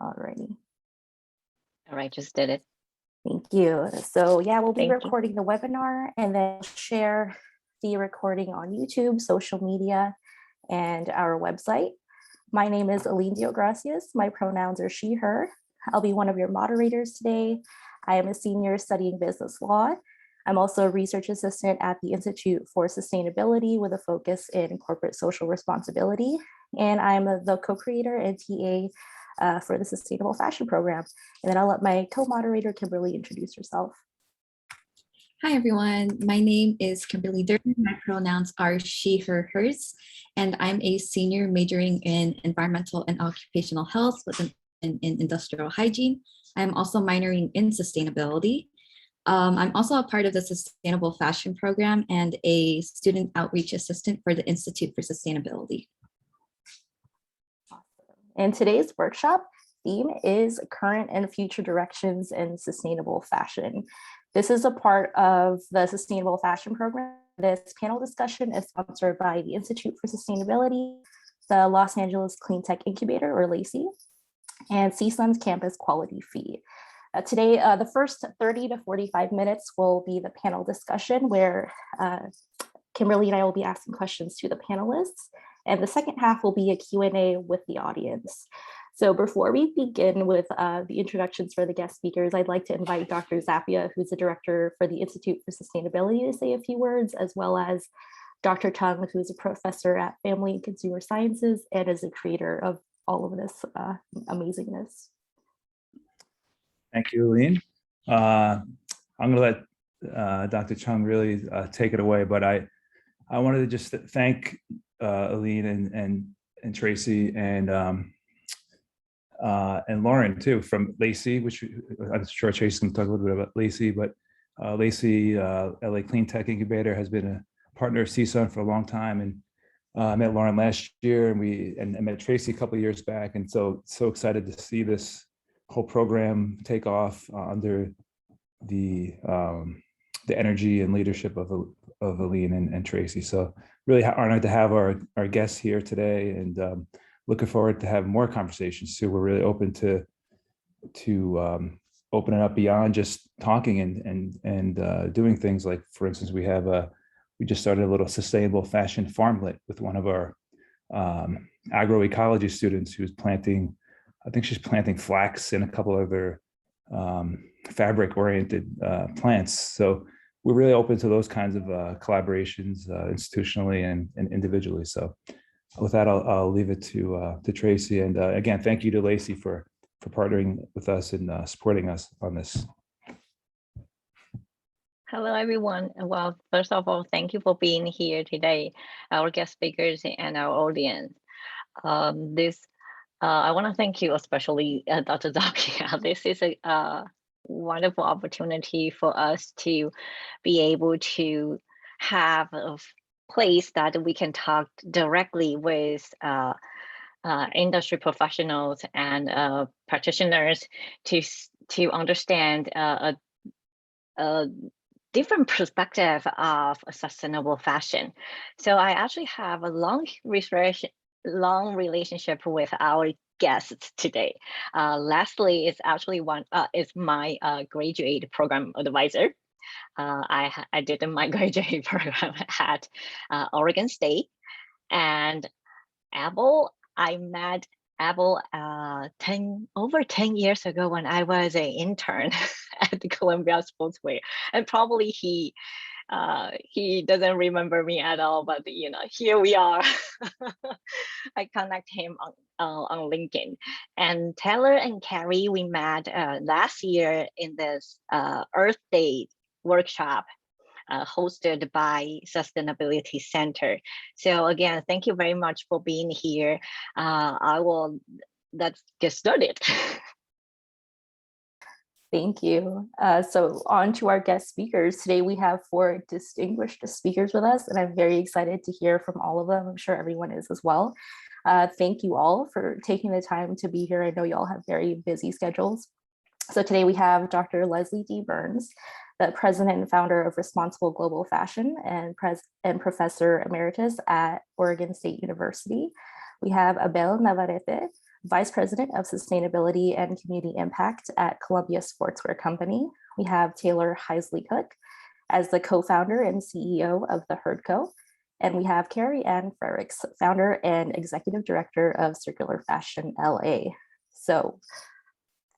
Alrighty. All right, just did it. Thank you. So yeah, we'll be Thank you. recording the webinar and then share the recording on YouTube, social media, and our website. My name is Aline Diogracias. My pronouns are she, her. I'll be one of your moderators today. I am a senior studying business law. I'm also a research assistant at the Institute for Sustainability with a focus in corporate social responsibility. And I'm the co-creator and TA for the Sustainable Fashion Program. And then I'll let my co-moderator, Kimberly, introduce herself. Hi, everyone. My name is Kimberly Durden. My pronouns are she, her, hers, and I'm a senior majoring in environmental and occupational health in industrial hygiene. I'm also minoring in sustainability. I'm also a part of the Sustainable Fashion Program and a student outreach assistant for the Institute for Sustainability. And today's workshop theme is current and future directions in sustainable fashion. This is a part of the Sustainable Fashion Program. This panel discussion is sponsored by the Institute for Sustainability, the Los Angeles Cleantech Incubator, or LACI, and CSUN's Campus Quality Fee. Today, the first 30 to 45 minutes will be the panel discussion where Kimberly and I will be asking questions to the panelists. And the second half will be a Q&A with the audience. So before we begin with the introductions for the guest speakers, I'd like to invite Dr. Zappia, who's the director for the Institute for Sustainability, to say a few words, as well as Dr. Chung, who's a professor at Family and Consumer Sciences and is a creator of all of this amazingness. Thank you, Aline. I'm going to let Dr. Chung really take it away, but I wanted to just thank Aline and Tracy and Lauren too from LACI, which I'm sure Tracy can talk a little bit about LACI, but LACI, LA Cleantech Incubator, has been a partner of CSUN for a long time, and I met Lauren last year, and I met Tracy a couple of years back, and so excited to see this whole program take off under the energy and leadership of Aline and Tracy. So really honored to have our guests here today, and looking forward to have more conversations too. We're really open to opening up beyond just talking and doing things like, for instance, we just started a little sustainable fashion farmlet with one of our agroecology students who's planting, I think she's planting flax and a couple other fabric-oriented plants. So we're really open to those kinds of collaborations institutionally and individually. So with that, I'll leave it to Tracy. And again, thank you to LACI for partnering with us and supporting us on this. Hello, everyone. Well, first of all, thank you for being here today, our guest speakers and our audience. I want to thank you, especially Dr. Zappia. This is a wonderful opportunity for us to be able to have a place that we can talk directly with industry professionals and practitioners to understand a different perspective of sustainable fashion. So I actually have a long relationship with our guests today. Leslie is actually is my graduate program advisor. I did my graduate program at Oregon State, and Abel, I met Abel over 10 years ago when I was an intern at the Columbia Sportswear, and probably he doesn't remember me at all, but you know, here we are. I connect him on LinkedIn. And Taylor and Carrie, we met last year in this Earth Day workshop hosted by Sustainability Center. So again, thank you very much for being here. Let's get started. Thank you. So on to our guest speakers. Today we have 4 distinguished speakers with us, and I'm very excited to hear from all of them. I'm sure everyone is as well. Thank you all for taking the time to be here. I know you all have very busy schedules. So today we have Dr. Leslie D. Burns, the president and founder of Responsible Global Fashion and Professor Emeritus at Oregon State University. We have Abel Navarrete, Vice President of Sustainability and Community Impact at Columbia Sportswear Company. We have Taylor Heisley-Cook as the co-founder and CEO of the Hurd Co. And we have Carrie Ann Frericks, founder and executive director of Circular Fashion LA. So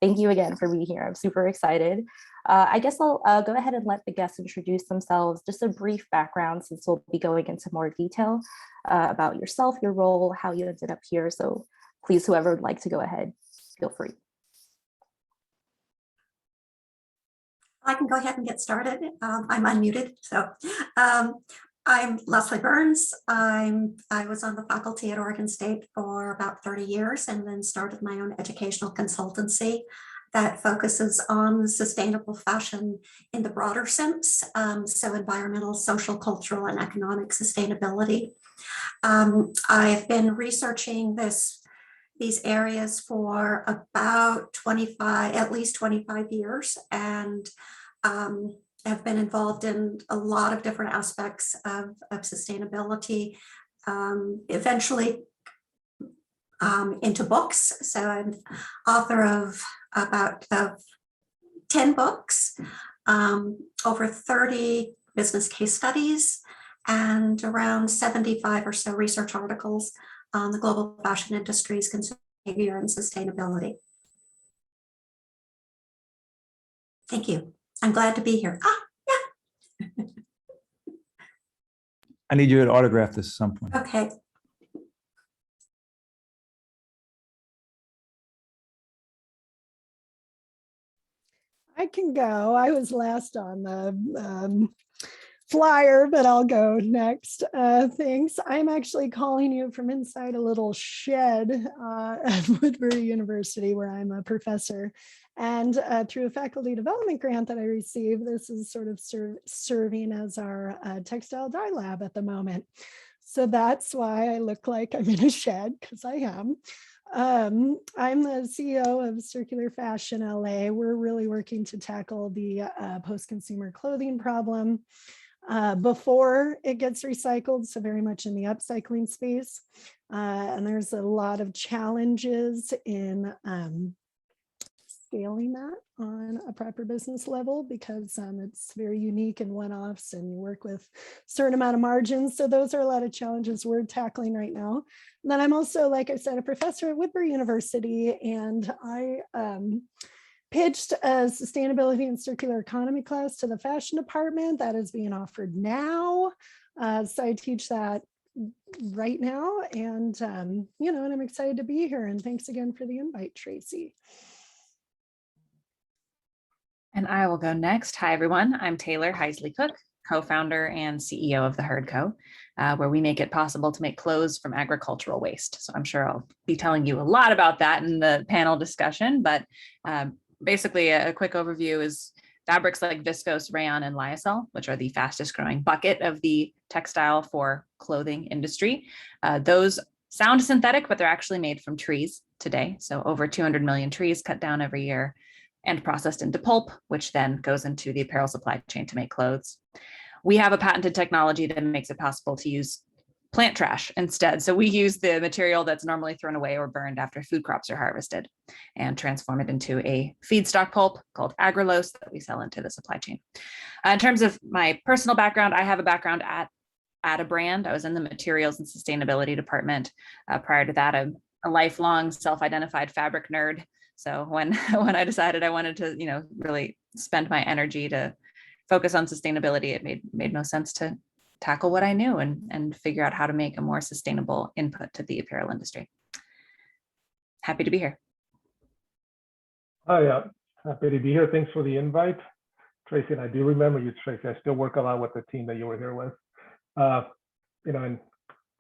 thank you again for being here. I'm super excited. I guess I'll go ahead and let the guests introduce themselves, just a brief background since we'll be going into more detail about yourself, your role, how you ended up here. So please, whoever would like to go ahead, feel free. I can go ahead and get started. I'm unmuted. So I'm Leslie Burns. I was on the faculty at Oregon State for about 30 years and then started my own educational consultancy that focuses on sustainable fashion in the broader sense. So environmental, social, cultural, and economic sustainability. I've been researching these areas for about at least 25 years, and have been involved in a lot of different aspects of sustainability, eventually into books. So I'm author of about 10 books, over 30 business case studies, and around 75 or so research articles on the global fashion industry's consumer behavior and sustainability. Thank you. I'm glad to be here. Yeah. I need you to autograph this at some point. Okay. I can go. I was last on the flyer, but I'll go next. Thanks. I'm actually calling you from inside a little shed at Woodbury University, where I'm a professor. And through a faculty development grant that I received, this is sort of serving as our textile dye lab at the moment. So that's why I look like I'm in a shed, because I am. I'm the CEO of Circular Fashion LA. We're really working to tackle the post-consumer clothing problem before it gets recycled, so very much in the upcycling space. And there's a lot of challenges in scaling that on a proper business level, because it's very unique and one-offs, and you work with a certain amount of margins. So those are a lot of challenges we're tackling right now. And then I'm also, like I said, a professor at Woodbury University, and I pitched a sustainability and circular economy class to the fashion department that is being offered now. So I teach that right now, and and I'm excited to be here. And thanks again for the invite, Tracy. And I will go next. Hi, everyone. I'm Taylor Heisley-Cook, co-founder and CEO of the Hurd Co, where we make it possible to make clothes from agricultural waste. So I'm sure I'll be telling you a lot about that in the panel discussion, but basically a quick overview is fabrics like viscose, rayon, and lyocell, which are the fastest growing bucket of the textile for clothing industry. Those sound synthetic, but they're actually made from trees today. So over 200 million trees cut down every year and processed into pulp, which then goes into the apparel supply chain to make clothes. We have a patented technology that makes it possible to use plant trash instead. So we use the material that's normally thrown away or burned after food crops are harvested and transform it into a feedstock pulp called agrelose that we sell into the supply chain. In terms of my personal background, I have a background at a brand. I was in the materials and sustainability department. Prior to that, I'm a lifelong self-identified fabric nerd. So when I decided I wanted to, really spend my energy to focus on sustainability, it made no sense to tackle what I knew and figure out how to make a more sustainable input to the apparel industry. Happy to be here. Hi, happy to be here. Thanks for the invite, Tracy. And I do remember you, Tracy. I still work a lot with the team that you were here with. And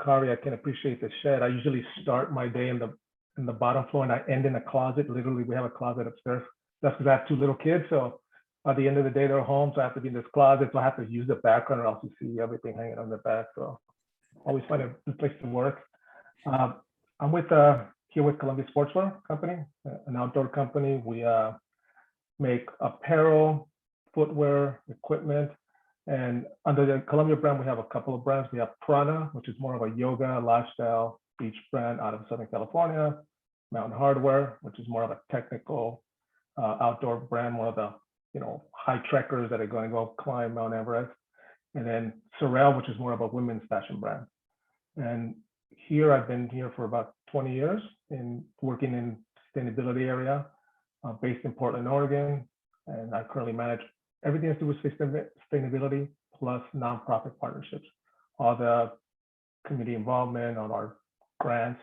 Kari, I can appreciate the shed. I usually start my day in the bottom floor and I end in a closet. Literally, we have a closet upstairs. That's because I have 2 little kids. So at the end of the day, they're home. So I have to be in this closet. So I have to use the background or else you see everything hanging on the back. So always find a good place to work. I'm here with Columbia Sportswear Company, an outdoor company. We make apparel, footwear, equipment. And under the Columbia brand, we have a couple of brands. We have Prana, which is more of a yoga, lifestyle, beach brand out of Southern California. Mountain Hardwear, which is more of a technical outdoor brand, one of the high trekkers that are going to go climb Mount Everest. And then Sorel, which is more of a women's fashion brand. And here I've been here for about 20 years in working in sustainability area, based in Portland, Oregon. And I currently manage everything to do with sustainability plus nonprofit partnerships, all the community involvement on our grants,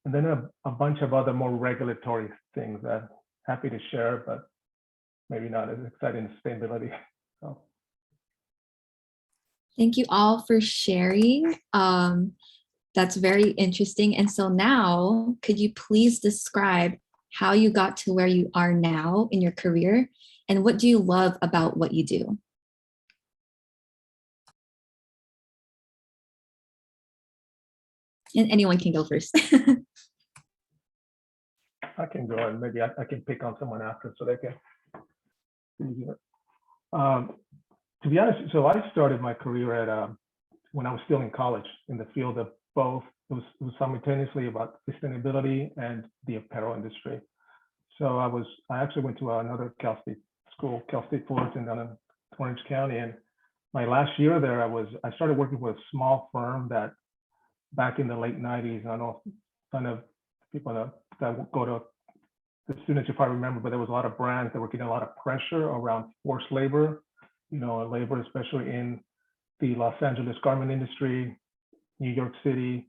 and then a bunch of other more regulatory things that happy to share, but maybe not as exciting as sustainability. So. Thank you all for sharing. That's very interesting. And so now, could you please describe how you got to where you are now in your career, and what do you love about what you do? And anyone can go first. I can go, and maybe I can pick on someone after so they can. To be honest, so I started my career at when I was still in college in the field of both. It was simultaneously about sustainability and the apparel industry. So I actually went to another Cal State school, Cal State Fullerton down in Orange County, and my last year there, I started working with a small firm that back in the late 90s. I don't know if kind of people that go to the students, you probably remember, but there was a lot of brands that were getting a lot of pressure around forced labor, labor, especially in the Los Angeles garment industry, New York City,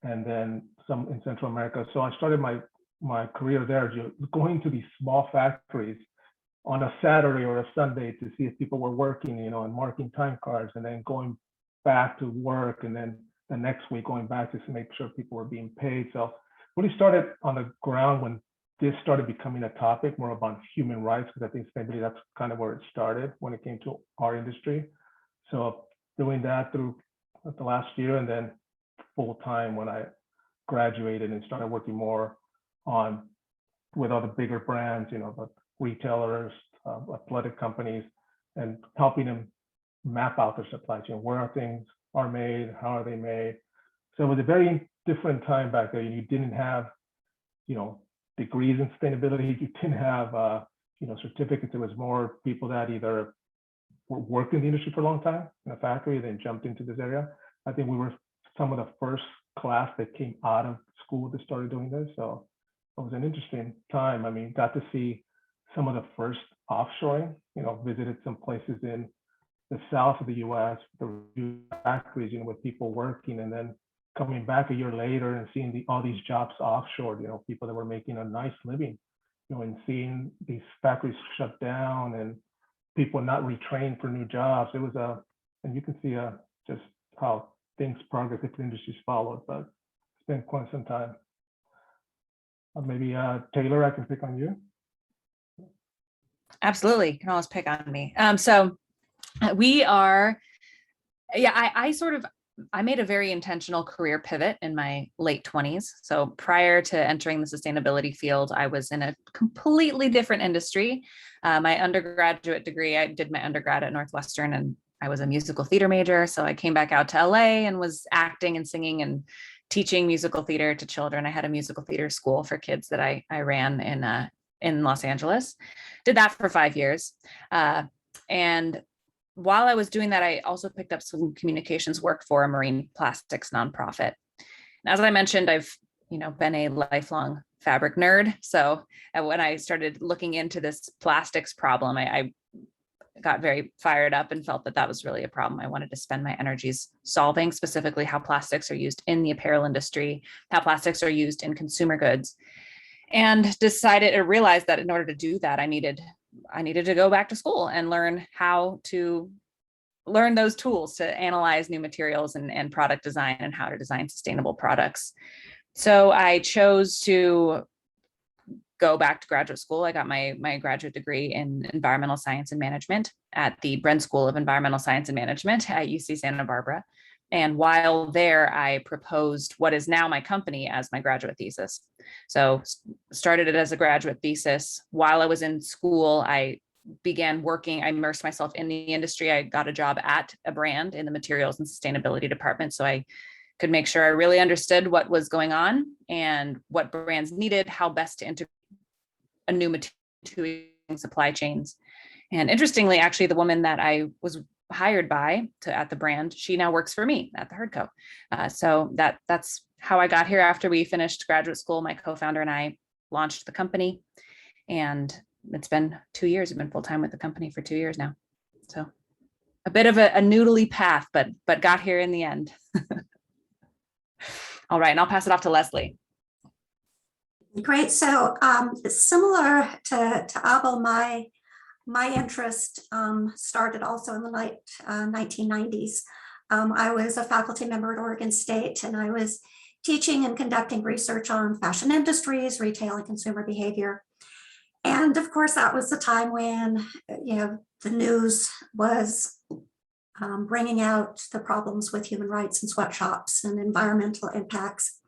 and then some in Central America. So I started my career there, going to these small factories on a Saturday or a Sunday to see if people were working, and marking time cards, and then going back to work, and then the next week going back to make sure people were being paid. So really started on the ground when this started becoming a topic more about human rights, because I think sustainability, that's kind of where it started when it came to our industry. So doing that through the last year, and then full time when I graduated and started working more with other bigger brands, the retailers, athletic companies, and helping them map out their supply chain. Where things are made, how are they made? So it was a very different time back then. You didn't have, degrees in sustainability. You didn't have, certificates. It was more people that either worked in the industry for a long time in a factory, then jumped into this area. I think we were some of the first class that came out of school that started doing this. So it was an interesting time. I mean, got to see some of the first offshoring, visited some places in the south of the US, the factories, with people working, and then coming back a year later and seeing all these jobs offshore, people that were making a nice living, and seeing these factories shut down and people not retrained for new jobs. It was and you can see just how things progress, different industries followed, but it's been quite some time. Maybe Taylor, I can pick on you. Absolutely, you can always pick on me. So we are, I made a very intentional career pivot in my late 20s. So prior to entering the sustainability field, I was in a completely different industry. My undergraduate degree, I did my undergrad at Northwestern, and I was a musical theater major. So I came back out to LA and was acting and singing and teaching musical theater to children. I had a musical theater school for kids that I ran in Los Angeles. Did that for 5 years. And while I was doing that, I also picked up some communications work for a marine plastics nonprofit. And as I mentioned, I've been a lifelong fabric nerd. So when I started looking into this plastics problem, I got very fired up and felt that was really a problem I wanted to spend my energies solving, specifically how plastics are used in the apparel industry, how plastics are used in consumer goods, and decided or realized that in order to do that, I needed to go back to school and learn how to learn those tools to analyze new materials and product design and how to design sustainable products. So I chose to go back to graduate school. I got my graduate degree in environmental science and management at the Bren School of Environmental Science and Management at UC Santa Barbara. And while there, I proposed what is now my company as my graduate thesis. So started it as a graduate thesis. While I was in school, I began working, I immersed myself in the industry. I got a job at a brand in the materials and sustainability department. So I could make sure I really understood what was going on and what brands needed, how best to integrate a new material to supply chains. And interestingly, actually, the woman that I was hired by at the brand, she now works for me at the Hurd Co. So that's how I got here. After we finished graduate school, my co-founder and I launched the company, and it's been 2 years. I've been full-time with the company for 2 years now. So a bit of a noodly path, but got here in the end. All right, and I'll pass it off to Leslie. Great. So similar to Abel, my interest started also in the late 1990s. I was a faculty member at Oregon State, and I was teaching and conducting research on fashion industries, retail, and consumer behavior. And of course, that was the time when the news was bringing out the problems with human rights in sweatshops and environmental impacts.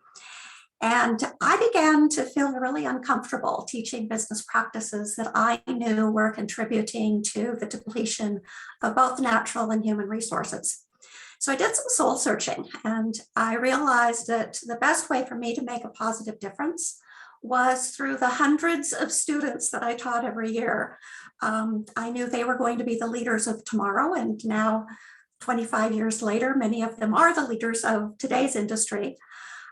And I began to feel really uncomfortable teaching business practices that I knew were contributing to the depletion of both natural and human resources. So I did some soul searching, and I realized that the best way for me to make a positive difference was through the hundreds of students that I taught every year. I knew they were going to be the leaders of tomorrow, and now 25 years later, many of them are the leaders of today's industry.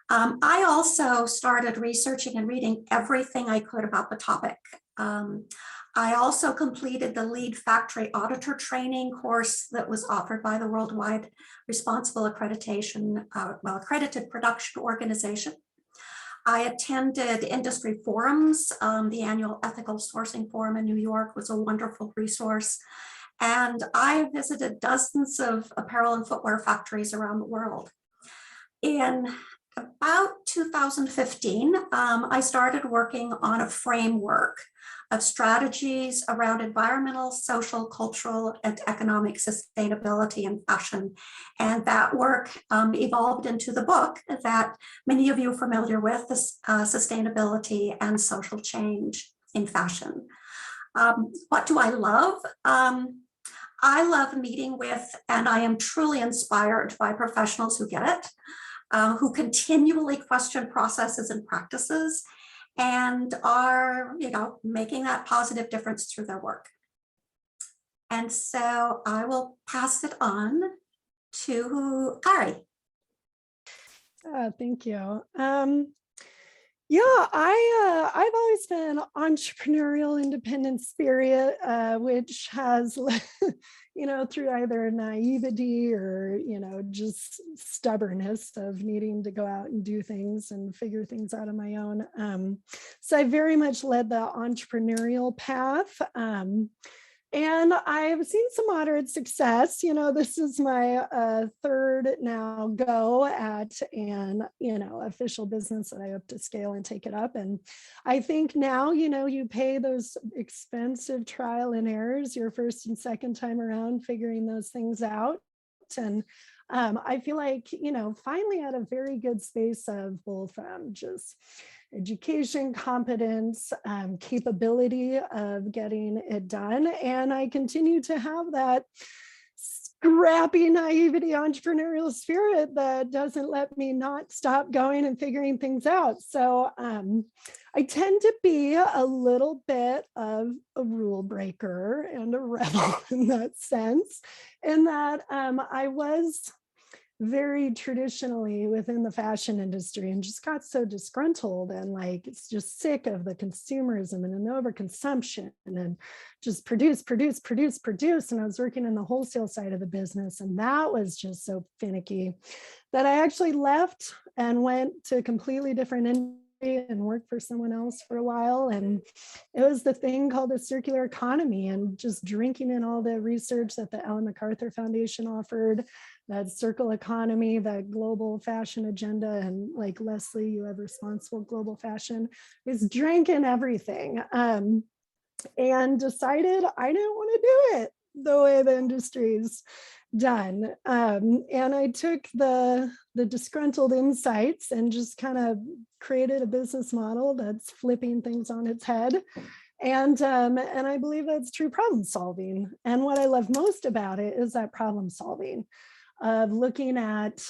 I also started researching and reading everything I could about the topic. I also completed the lead factory auditor training course that was offered by the Worldwide Responsible Accreditation, Accredited Production Organization. I attended industry forums. The annual Ethical Sourcing Forum in New York was a wonderful resource. And I visited dozens of apparel and footwear factories around the world. In about 2015, I started working on a framework of strategies around environmental, social, cultural, and economic sustainability in fashion. And that work evolved into the book that many of you are familiar with, Sustainability and Social Change in Fashion. What do I love? I love meeting with, and I am truly inspired by professionals who get it, who continually question processes and practices and are, making that positive difference through their work. And so I will pass it on to Kari. Thank you. I've always been entrepreneurial, independent spirit, which has, through either naivety or, just stubbornness of needing to go out and do things and figure things out on my own. So I very much led the entrepreneurial path. And I've seen some moderate success. This is my third now go at an, official business that I hope to scale and take it up. And I think now, you pay those expensive trial and errors your first and second time around figuring those things out. And I feel like, finally at a very good space of both just education, competence, capability of getting it done. And I continue to have that scrappy naivety entrepreneurial spirit that doesn't let me not stop going and figuring things out. So I tend to be a little bit of a rule breaker and a rebel in that sense, in that I was very traditionally within the fashion industry and just got so disgruntled and it's just sick of the consumerism and an overconsumption and just produce. And I was working in the wholesale side of the business, and that was just so finicky that I actually left and went to a completely different industry and worked for someone else for a while. And it was the thing called the circular economy, and just drinking in all the research that the Ellen MacArthur Foundation offered, that circle economy, that global fashion agenda. And like Leslie, you have responsible global fashion, was drinking everything and decided I didn't want to do it the way the industry's done. And I took the disgruntled insights and just kind of created a business model that's flipping things on its head. And I believe that's true problem solving. And what I love most about it is that problem solving of looking at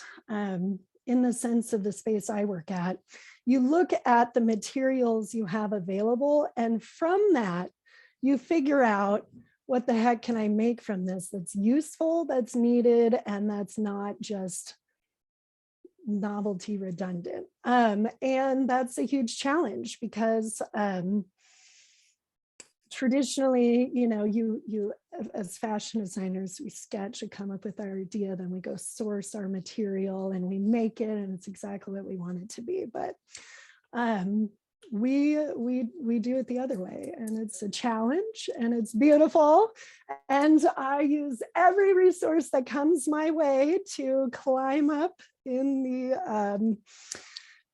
in the sense of the space I work at, you look at the materials you have available, and from that, you figure out what the heck can I make from this that's useful, that's needed, and that's not just novelty redundant. And that's a huge challenge because traditionally, you know, you as fashion designers, we sketch and come up with our idea, then we go source our material and we make it, and it's exactly what we want it to be. But we do it the other way, and it's a challenge and it's beautiful, and I use every resource that comes my way to climb up in the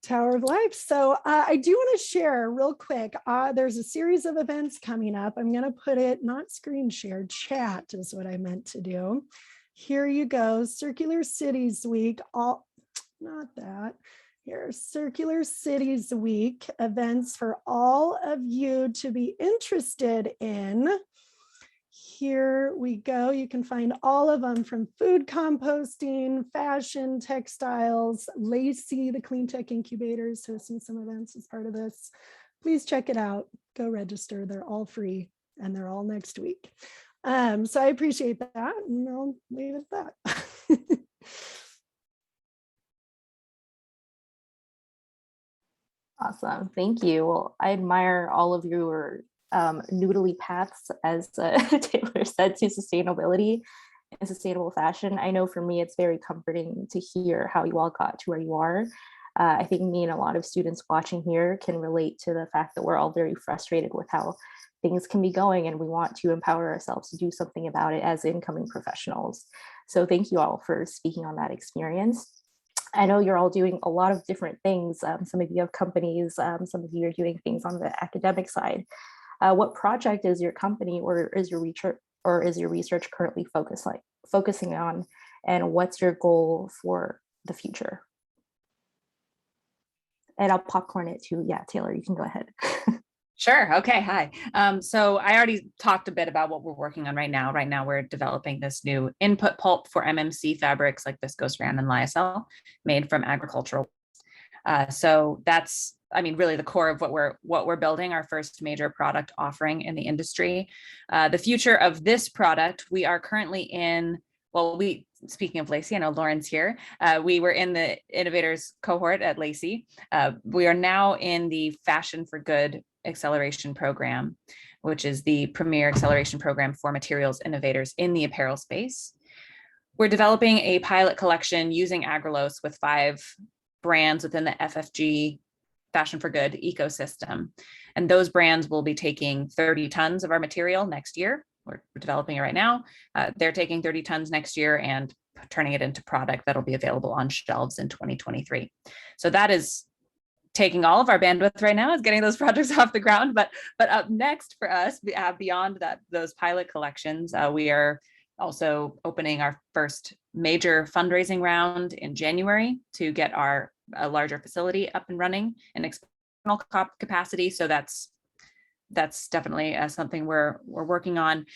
Tower of Life. So I do want to share real quick, there's a series of events coming up. I'm going to put it, not screen share, chat is what I meant to do. Here you go, Circular Cities Week, not that. Here, Circular Cities Week, events for all of you to be interested in. Here we go. You can find all of them, from food composting, fashion, textiles, LACI, the Cleantech Incubator, is hosting some events as part of this. Please check it out. Go register. They're all free and they're all next week. So I appreciate that, and I'll leave it at that. Awesome, thank you. Well, I admire all of your noodly paths, as Taylor said, to sustainability and sustainable fashion. I know for me, it's very comforting to hear how you all got to where you are. I think me and a lot of students watching here can relate to the fact that we're all very frustrated with how things can be going, and we want to empower ourselves to do something about it as incoming professionals. So thank you all for speaking on that experience. I know you're all doing a lot of different things. Some of you have companies, some of you are doing things on the academic side. What project is your company or is your research currently focusing on, and what's your goal for the future? And I'll popcorn it too. Yeah, Taylor, you can go ahead. Sure. Okay. Hi. So I already talked a bit about what we're working on right now. Right now, we're developing this new input pulp for MMC fabrics like viscose rayon and lyocell, made from agricultural. So that's, I mean, really the core of what we're building, our first major product offering in the industry. The future of this product, we are currently in, well, speaking of LACI, I know Lauren's here. We were in the innovators cohort at LACI. We are now in the Fashion for Good acceleration program, which is the premier acceleration program for materials innovators in the apparel space. We're developing a pilot collection using Agrelose with 5 brands within the FFG Fashion for Good ecosystem. And those brands will be taking 30 tons of our material next year. We're developing it right now. They're taking 30 tons next year and turning it into product that'll be available on shelves in 2023. So that is taking all of our bandwidth right now, is getting those projects off the ground. But up next for us, beyond that, those pilot collections, we are also opening our first major fundraising round in January to get a larger facility up and running in experimental capacity. So that's definitely something we're working on.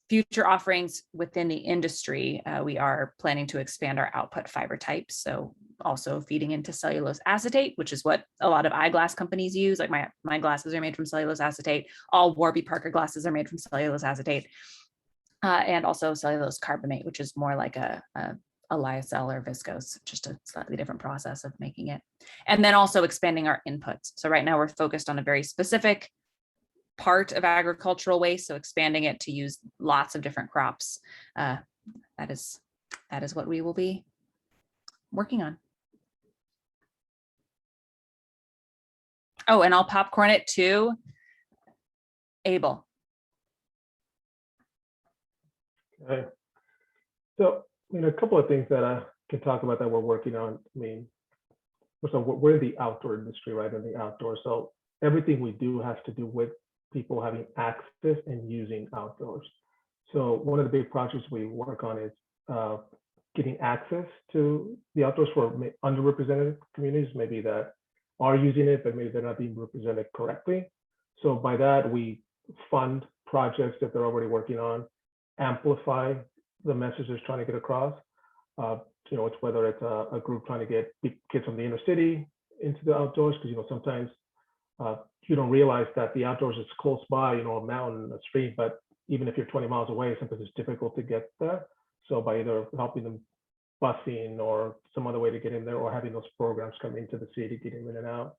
Future offerings within the industry, we are planning to expand our output fiber types. So also feeding into cellulose acetate, which is what a lot of eyeglass companies use. Like my glasses are made from cellulose acetate. All Warby Parker glasses are made from cellulose acetate. And also cellulose carbamate, which is more like a lyocell or viscose, just a slightly different process of making it. And then also expanding our inputs. So right now we're focused on a very specific part of agricultural waste, so expanding it to use lots of different crops. That is what we will be working on. Oh, and I'll popcorn it to Abel. Okay. So, a couple of things that I can talk about that we're working on. So we're in the outdoor industry, right? In the outdoor. So everything we do has to do with people having access and using outdoors. So one of the big projects we work on is getting access to the outdoors for underrepresented communities, maybe that are using it, but maybe they're not being represented correctly. So by that, we fund projects that they're already working on, amplify the message they're trying to get across, it's whether it's a group trying to get kids from the inner city into the outdoors, because sometimes you don't realize that the outdoors is close by, a mountain, a stream, but even if you're 20 miles away, sometimes it's difficult to get there. So by either helping them busing or some other way to get in there, or having those programs come into the city, getting in and out.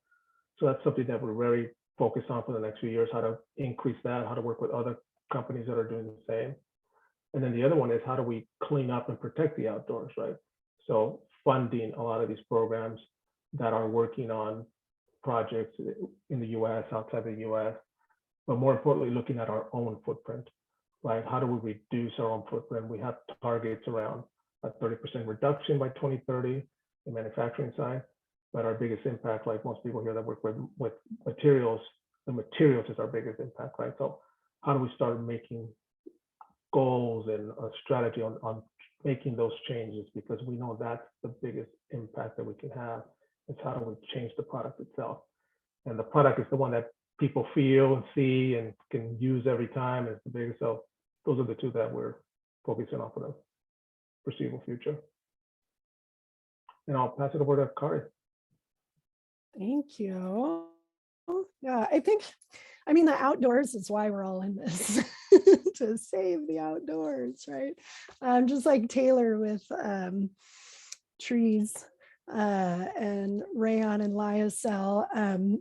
So that's something that we're very focused on for the next few years, how to increase that, how to work with other companies that are doing the same. And then the other one is, how do we clean up and protect the outdoors, right? So funding a lot of these programs that are working on projects in the US, outside the US, but more importantly, looking at our own footprint, right? How do we reduce our own footprint? We have targets around a 30% reduction by 2030 in the manufacturing side, but our biggest impact, like most people here that work with materials, the materials is our biggest impact, right? So how do we start making goals and a strategy on making those changes? Because we know that's the biggest impact that we can have. It's how do we change the product itself? And the product is the one that people feel and see and can use every time. It's the biggest. So those are the two that we're focusing on for the foreseeable future. And I'll pass it over to Kari. Thank you. Yeah, I mean, the outdoors is why we're all in this, to save the outdoors, right? Just like Taylor with trees and rayon and lyocell.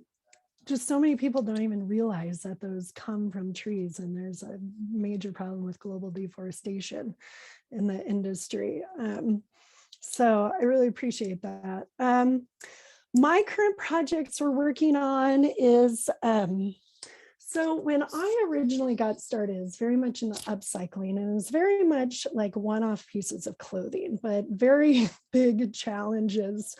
Just so many people don't even realize that those come from trees, and there's a major problem with global deforestation in the industry. So I really appreciate that. My current projects we're working on is, so when I originally got started, it's very much in the upcycling, and it was very much like one-off pieces of clothing, but very big challenges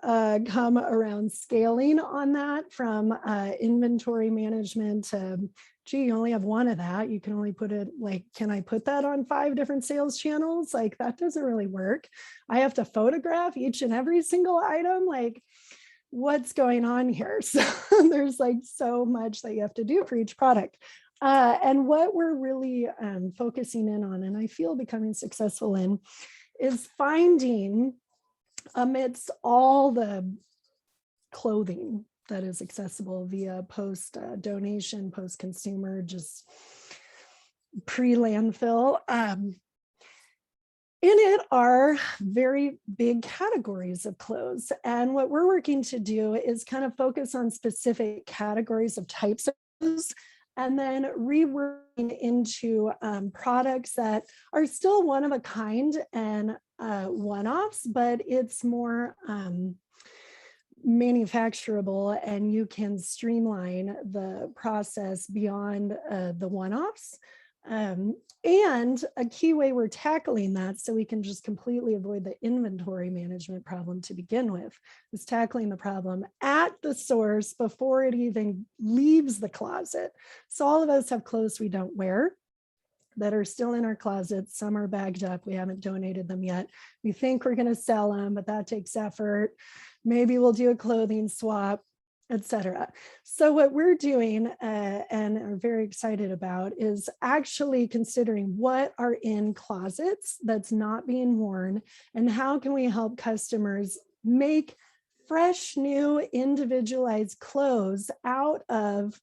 come around scaling on that, from inventory management to, gee, you only have one of that. You can only put it, like, can I put that on 5 different sales channels? Like, that doesn't really work. I have to photograph each and every single item. Like, what's going on here? So there's like so much that you have to do for each product. And what we're really focusing in on, and I feel becoming successful in, is finding, amidst all the clothing that is accessible via post donation, post consumer, just pre-landfill, in it are very big categories of clothes. And what we're working to do is kind of focus on specific categories of types of clothes, and then reworking into products that are still one of a kind and one-offs, but it's more manufacturable, and you can streamline the process beyond the one-offs. And a key way we're tackling that, so we can just completely avoid the inventory management problem to begin with, is tackling the problem at the source before it even leaves the closet. So all of us have clothes we don't wear that are still in our closets. Some are bagged up. We haven't donated them yet. We think we're going to sell them, but that takes effort. Maybe we'll do a clothing swap, etc. So what we're doing and are very excited about is actually considering what are in closets that's not being worn, and how can we help customers make fresh, new, individualized clothes out of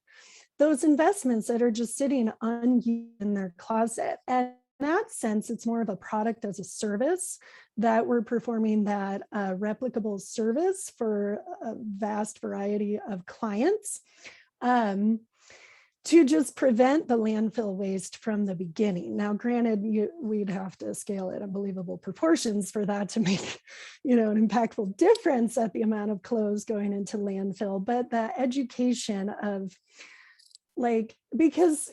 those investments that are just sitting unused in their closet. And in that sense, it's more of a product as a service that we're performing, that replicable service for a vast variety of clients, to just prevent the landfill waste from the beginning. Now, granted, we'd have to scale it unbelievable proportions for that to make, an impactful difference at the amount of clothes going into landfill. But the education of, because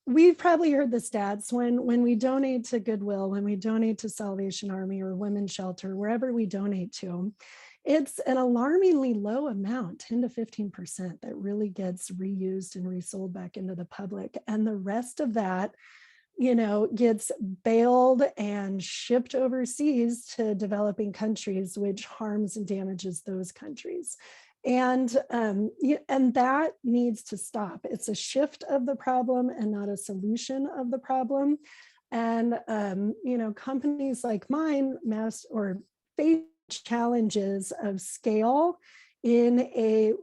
we've probably heard the stats, when we donate to Goodwill, when we donate to Salvation Army or Women's Shelter, wherever we donate to, it's an alarmingly low amount, 10 to 15%, that really gets reused and resold back into the public. And the rest of that, gets baled and shipped overseas to developing countries, which harms and damages those countries. And that needs to stop. It's a shift of the problem and not a solution of the problem. And companies like mine, face challenges of scale in a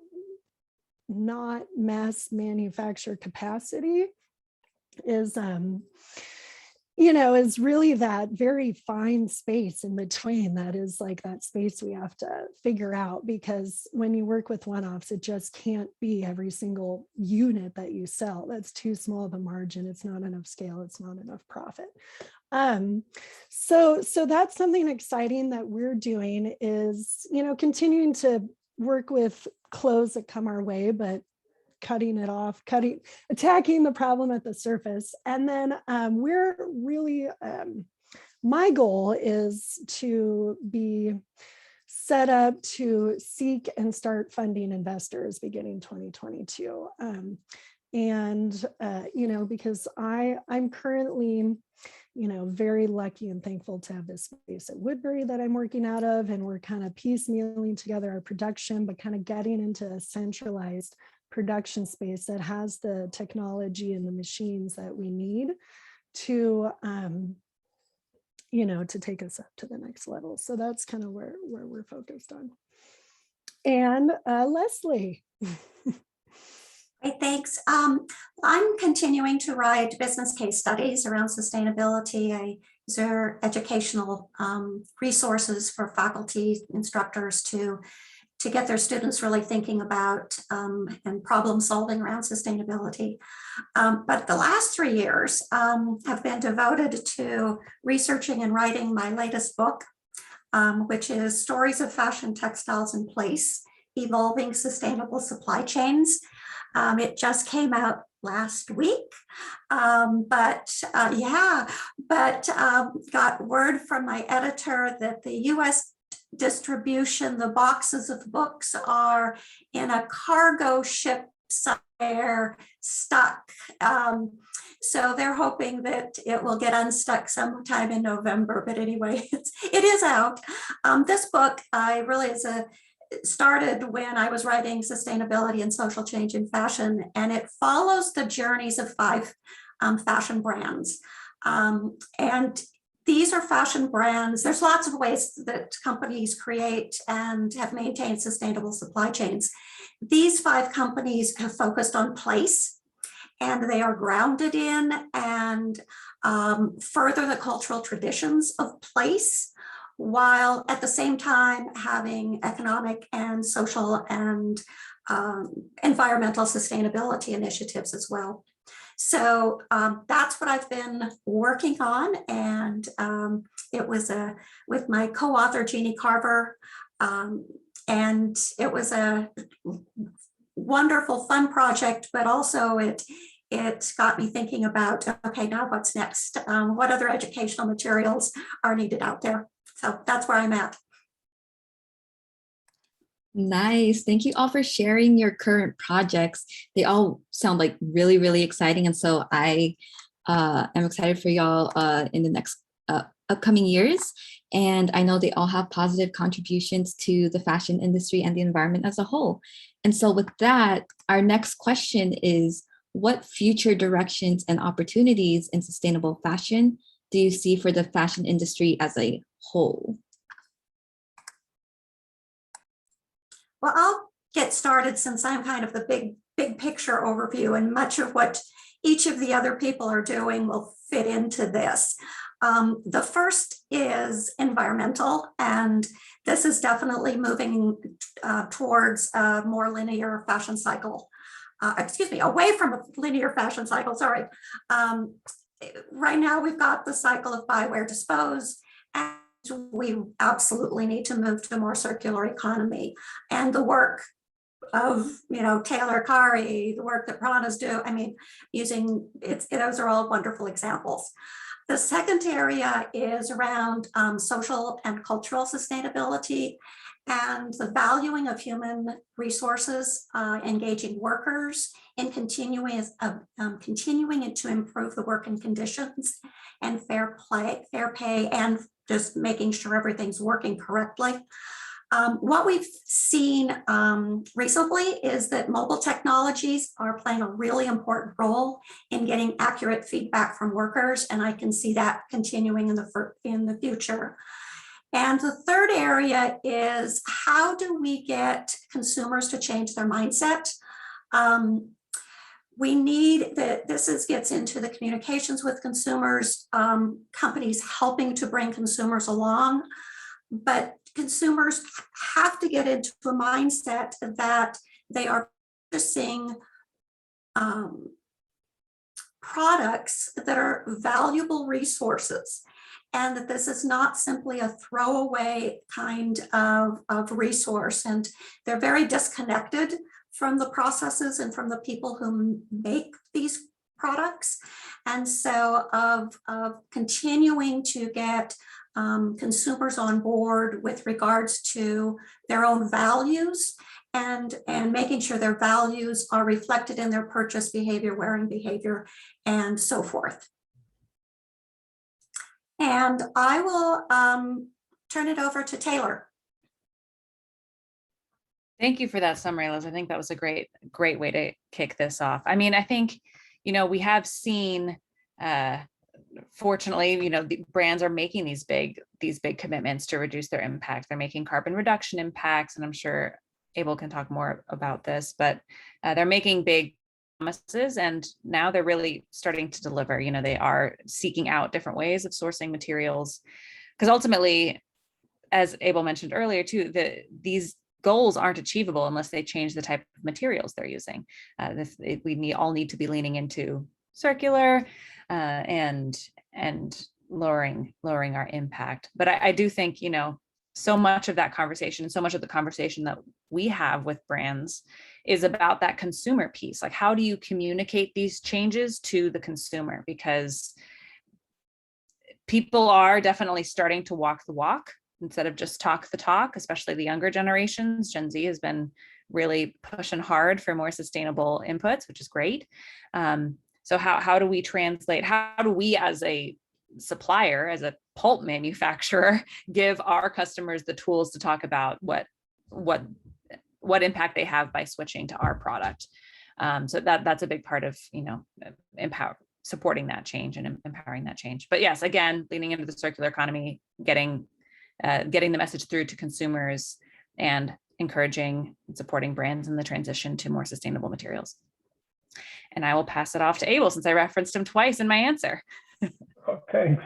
not mass manufactured capacity is is really that very fine space in between. That is like that space we have to figure out, because when you work with one-offs, it just can't be every single unit that you sell. That's too small of a margin. It's not enough scale. It's not enough profit. So that's something exciting that we're doing, is, continuing to work with clothes that come our way, but cutting it off, attacking the problem at the surface. And then we're really, my goal is to be set up to seek and start funding investors beginning 2022. Because I'm currently, very lucky and thankful to have this space at Woodbury that I'm working out of, and we're kind of piecemealing together our production, but kind of getting into a centralized production space that has the technology and the machines that we need to, to take us up to the next level. So that's kind of where we're focused on. And Leslie. Hey, thanks. I'm continuing to write business case studies around sustainability. These are educational resources for faculty, instructors to get their students really thinking about and problem solving around sustainability. But the last 3 years have been devoted to researching and writing my latest book, which is Stories of Fashion, Textiles, and Place, Evolving Sustainable Supply Chains. It just came out last week, but got word from my editor that the US distribution, the boxes of books are in a cargo ship somewhere stuck. So they're hoping that it will get unstuck sometime in November. But anyway, it is out. This book, started when I was writing Sustainability and Social Change in Fashion, and it follows the journeys of 5 fashion brands. And these are fashion brands. There's lots of ways that companies create and have maintained sustainable supply chains. These 5 companies have focused on place, and they are grounded in and further the cultural traditions of place, while at the same time having economic and social and environmental sustainability initiatives as well. So that's what I've been working on, and it was with my co-author Jeannie Carver, and it was a wonderful, fun project, but also it got me thinking about, okay, now what's next? What other educational materials are needed out there? So that's where I'm at. Nice. Thank you all for sharing your current projects. They all sound like really, really exciting. And so I am excited for y'all in the next upcoming years. And I know they all have positive contributions to the fashion industry and the environment as a whole. And so with that, our next question is, what future directions and opportunities in sustainable fashion do you see for the fashion industry as a whole? Well, I'll get started since I'm kind of the big picture overview, and much of what each of the other people are doing will fit into this. The first is environmental, and this is definitely moving towards a more linear fashion cycle. Away from a linear fashion cycle, sorry. Right now we've got the cycle of buy, wear, dispose, and we absolutely need to move to a more circular economy. And the work of, Taylor Kari, the work that Prana's do, those are all wonderful examples. The second area is around social and cultural sustainability and the valuing of human resources, engaging workers, and continuing to improve the working conditions and fair pay, and just making sure everything's working correctly. What we've seen recently is that mobile technologies are playing a really important role in getting accurate feedback from workers, and I can see that continuing in the future. And the third area is how do we get consumers to change their mindset? We need that. Gets into the communications with consumers, companies helping to bring consumers along, but consumers have to get into a mindset that they are purchasing products that are valuable resources, and that this is not simply a throwaway kind of resource. And they're very disconnected from the processes and from the people who make these products. And so of continuing to get consumers on board with regards to their own values, and making sure their values are reflected in their purchase behavior, wearing behavior, and so forth. And I will turn it over to Taylor. Thank you for that summary, Liz. I think that was a great way to kick this off. I mean, I think, we have seen, fortunately, the brands are making these big commitments to reduce their impact. They're making carbon reduction impacts, and I'm sure Abel can talk more about this, but they're making big promises, and now they're really starting to deliver. They are seeking out different ways of sourcing materials, because ultimately, as Abel mentioned earlier too, these goals aren't achievable unless they change the type of materials they're using. We all need to be leaning into circular and lowering our impact. But I do think, so much of that conversation, so much of the conversation that we have with brands is about that consumer piece. Like, how do you communicate these changes to the consumer? Because people are definitely starting to walk the walk instead of just talk the talk, especially the younger generations. Gen Z has been really pushing hard for more sustainable inputs, which is great. So how do we translate? How do we, as a supplier, as a pulp manufacturer, give our customers the tools to talk about what impact they have by switching to our product? So that's a big part of supporting that change and empowering that change. But yes, again, leaning into the circular economy, getting the message through to consumers, and encouraging and supporting brands in the transition to more sustainable materials. And I will pass it off to Abel, since I referenced him twice in my answer. Okay.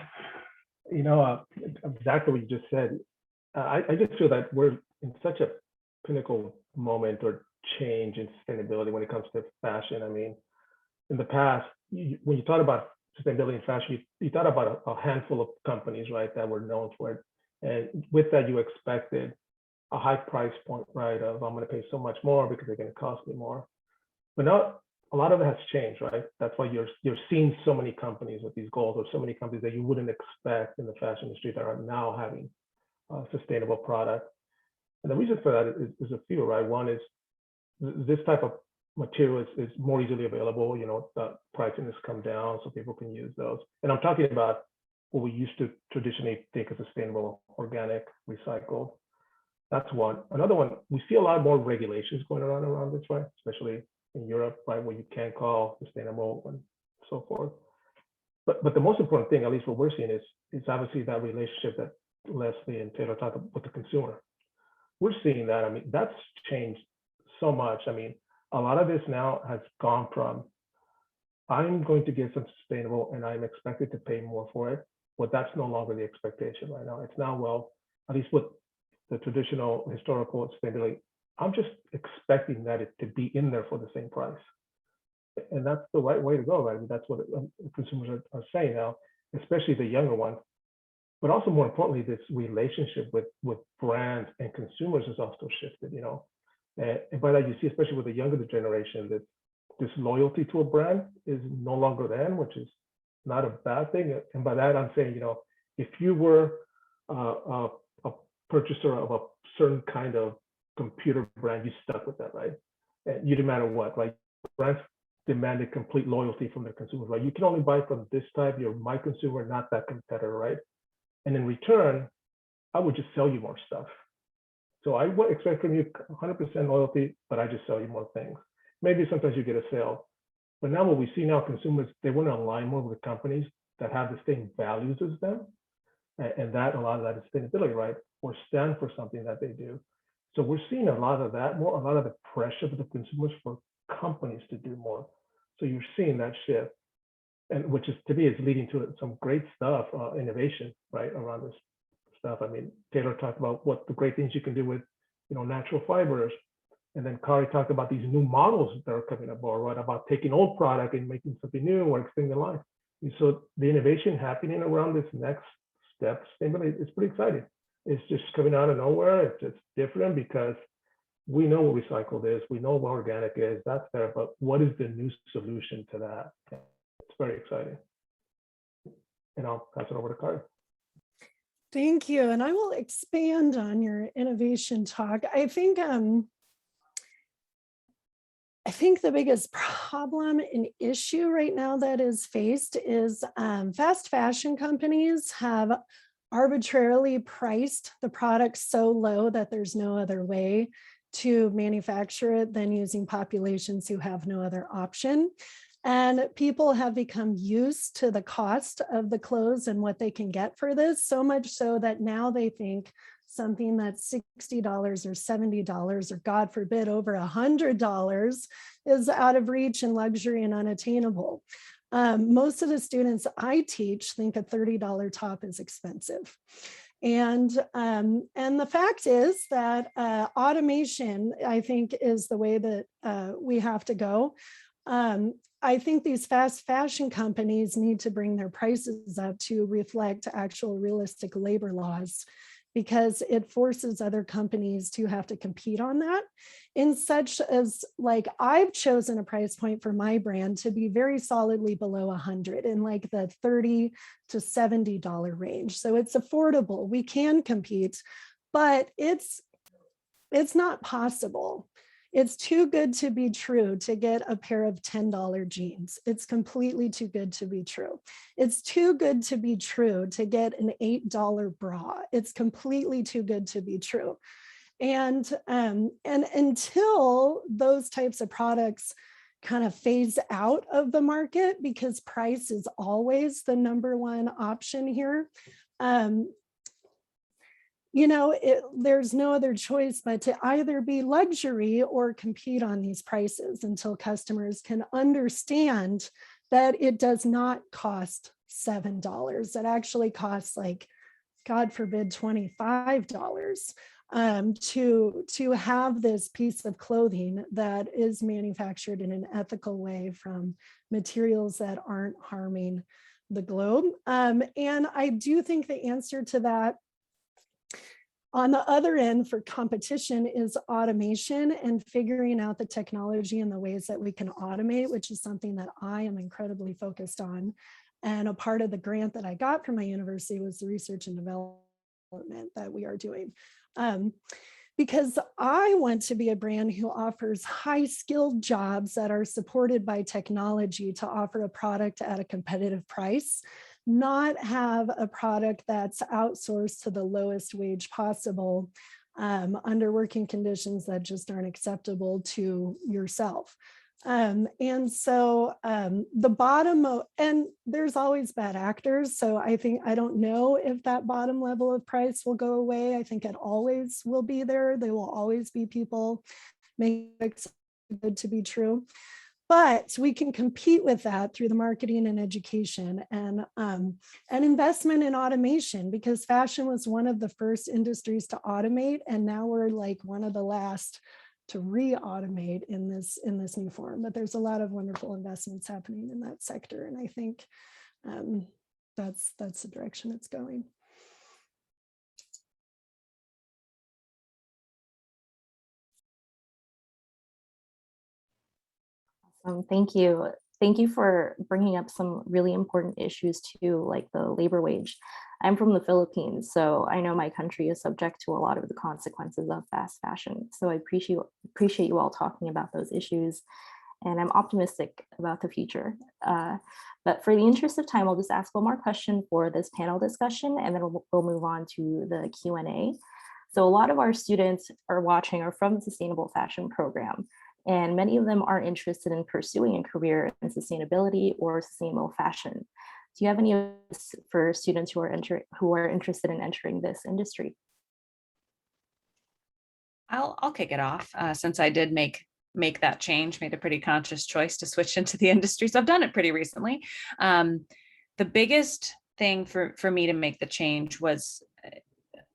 Exactly what you just said. I just feel that we're in such a pinnacle moment or change in sustainability when it comes to fashion. I mean, in the past, when you thought about sustainability in fashion, you thought about a handful of companies, right, that were known for it. And with that, you expected a high price point, right, of I'm going to pay so much more because they're going to cost me more. But now a lot of it has changed, right? That's why you're seeing so many companies with these goals, or so many companies that you wouldn't expect in the fashion industry that are now having sustainable product. And the reason for that is a few, right? One is this type of material is more easily available. The pricing has come down, so people can use those. And I'm talking about what we used to traditionally think of sustainable, organic, recycled. That's one. Another one, we see a lot more regulations going around this, right? Especially in Europe, right, what you can call sustainable and so forth. But the most important thing, at least what we're seeing, is obviously that relationship that Leslie and Taylor talked about with the consumer. We're seeing that. I mean, that's changed so much. I mean, a lot of this now has gone from, I'm going to get some sustainable and I'm expected to pay more for it. But that's no longer the expectation right now. It's now, well, at least with the traditional historical sustainability, I'm just expecting that it to be in there for the same price. And that's the right way to go, right? I mean, that's what consumers are saying now, especially the younger ones. But also, more importantly, this relationship with brands and consumers has also shifted, And by that, you see, especially with the younger generation, that this loyalty to a brand is no longer there, which is not a bad thing. And by that, I'm saying, if you were a purchaser of a certain kind of computer brand, you stuck with that, right? And you didn't matter what, right? Brands demanded complete loyalty from their consumers, right? You can only buy from this type. You're my consumer, not that competitor, right? And in return, I would just sell you more stuff. So I would expect from you 100% loyalty, but I just sell you more things. Maybe sometimes you get a sale. But now what we see now, consumers, they want to align more with companies that have the same values as them. And that, a lot of that is sustainability, right? Or stand for something that they do. So we're seeing a lot of that, more, a lot of the pressure of the consumers for companies to do more. So you're seeing that shift, and which is, to me, is leading to some great stuff, innovation, right, around this stuff. I mean, Taylor talked about what the great things you can do with, natural fibers. And then Kari talked about these new models that are coming aboard, right? About taking old product and making something new or extending the life. And so the innovation happening around this next step, sustainability, is pretty exciting. It's just coming out of nowhere. It's just different because we know what recycled is. We know what organic is. That's there. But what is the new solution to that? It's very exciting. And I'll pass it over to Kari. Thank you. And I will expand on your innovation talk. I think the biggest problem and issue right now that is faced is fast fashion companies have arbitrarily priced the product so low that there's no other way to manufacture it than using populations who have no other option. And people have become used to the cost of the clothes and what they can get for this, so much so that now they think something that's $60 or $70 or, God forbid, over $100 is out of reach and luxury and unattainable. Most of the students I teach think a $30 top is expensive. And the fact is that automation, I think, is the way that we have to go. I think these fast fashion companies need to bring their prices up to reflect actual realistic labor laws, because it forces other companies to have to compete on that, in such as, like, I've chosen a price point for my brand to be very solidly below 100, in like the $30 to $70 range. So it's affordable, we can compete, but it's not possible. It's too good to be true to get a pair of $10 jeans. It's completely too good to be true. It's too good to be true to get an $8 bra. It's completely too good to be true. And until those types of products kind of phase out of the market, because price is always the number one option here, there's no other choice but to either be luxury or compete on these prices until customers can understand that it does not cost $7. It actually costs, like, God forbid, $25 to have this piece of clothing that is manufactured in an ethical way from materials that aren't harming the globe. And I do think the answer to that on the other end for competition is automation and figuring out the technology and the ways that we can automate, which is something that I am incredibly focused on. And a part of the grant that I got from my university was the research and development that we are doing. Because I want to be a brand who offers high-skilled jobs that are supported by technology to offer a product at a competitive price, not have a product that's outsourced to the lowest wage possible under working conditions that just aren't acceptable to yourself. And so the bottom, and there's always bad actors. So I don't know if that bottom level of price will go away. I think it always will be there. There will always be people making it good to be true. But we can compete with that through the marketing and education and investment in automation, because fashion was one of the first industries to automate, and now we're like one of the last to re-automate in this new form. But there's a lot of wonderful investments happening in that sector, and I think that's the direction it's going. Thank you. Thank you for bringing up some really important issues too, like the labor wage. I'm from the Philippines, so I know my country is subject to a lot of the consequences of fast fashion. So I appreciate you all talking about those issues, and I'm optimistic about the future. But for the interest of time, I'll just ask one more question for this panel discussion, and then we'll move on to the Q&A. So a lot of our students are from the Sustainable Fashion program, and many of them are interested in pursuing a career in sustainability or sustainable fashion. Do you have any advice for students who are interested in entering this industry? I'll kick it off since I did make that change, made a pretty conscious choice to switch into the industry. So I've done it pretty recently. The biggest thing for me to make the change was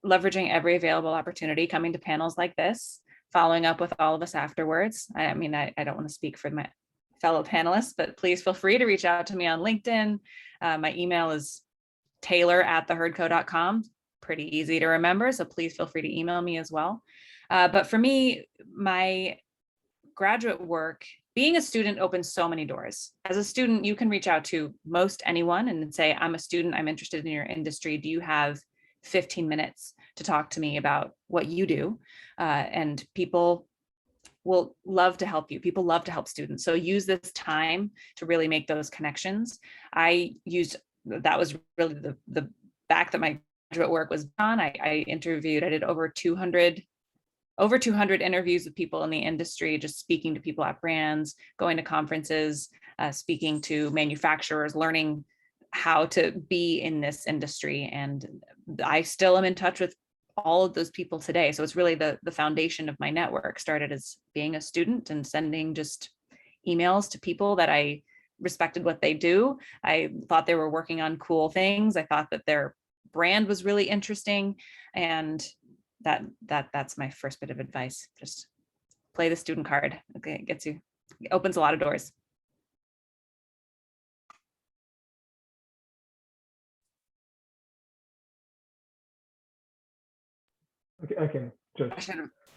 leveraging every available opportunity, coming to panels like this, following up with all of us afterwards. I mean, I don't want to speak for my fellow panelists, but please feel free to reach out to me on LinkedIn. My email is taylor@thehurdco.com. Pretty easy to remember, so please feel free to email me as well. But for me, my graduate work, being a student opens so many doors. As a student, you can reach out to most anyone and say, I'm a student, I'm interested in your industry. Do you have 15 minutes to talk to me about what you do? And people will love to help you. People love to help students. So use this time to really make those connections. That was really the back that my graduate work was on. I did over 200 interviews with people in the industry, just speaking to people at brands, going to conferences, speaking to manufacturers, learning how to be in this industry. And I still am in touch with all of those people today. So it's really the foundation of my network. Started as being a student and sending just emails to people that I respected what they do. I thought they were working on cool things. I thought that their brand was really interesting. And that's my first bit of advice. Just play the student card. Okay, it opens a lot of doors. Okay, I can just.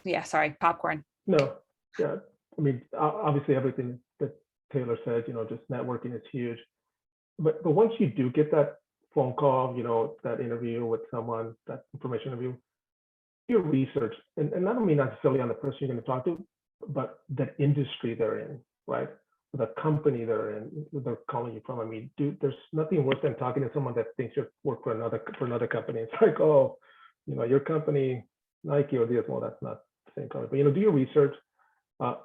Yeah, sorry, popcorn. No, yeah. I mean, obviously everything that Taylor said, just networking is huge. But once you do get that phone call, that interview with someone, that information interview, your research, and not only necessarily on the person you're going to talk to, but that industry they're in, right? The company they're calling you from. I mean, there's nothing worse than talking to someone that thinks you work for another company. It's like, oh, your company, Nike or this. Well, that's not the same company. But do your research,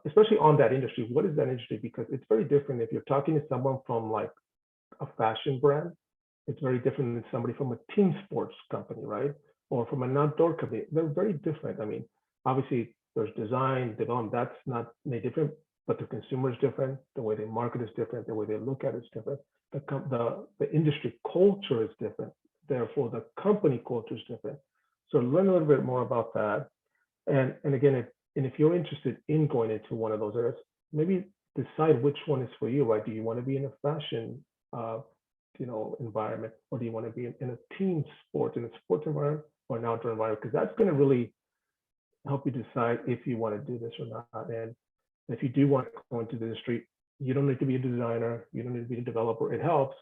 especially on that industry. What is that industry? Because it's very different if you're talking to someone from like a fashion brand. It's very different than somebody from a team sports company, right? Or from an outdoor company. They're very different. I mean, obviously there's design, development, that's not any different, but the consumer is different. The way they market is different. The way they look at it is different. The industry culture is different. Therefore, the company culture is different. So learn a little bit more about that. And again, if you're interested in going into one of those areas, maybe decide which one is for you, right? Do you want to be in a fashion environment, or do you want to be in a team sport, in a sports environment or an outdoor environment? Because that's going to really help you decide if you want to do this or not. And if you do want to go into the industry, you don't need to be a designer, you don't need to be a developer. It helps,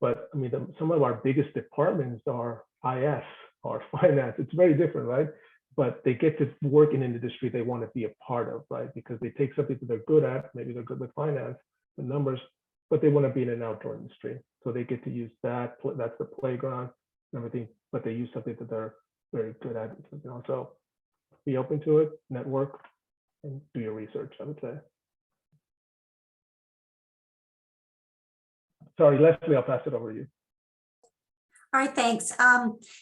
but I mean, some of our biggest departments are IS or finance. It's very different, right? But they get to work in an industry they want to be a part of, right? Because they take something that they're good at, maybe they're good with finance, the numbers, but they want to be in an outdoor industry. So they get to use that, that's the playground and everything, but they use something that they're very good at. So be open to it, network, and do your research, I would say. Sorry, Leslie, I'll pass it over to you. All right, thanks.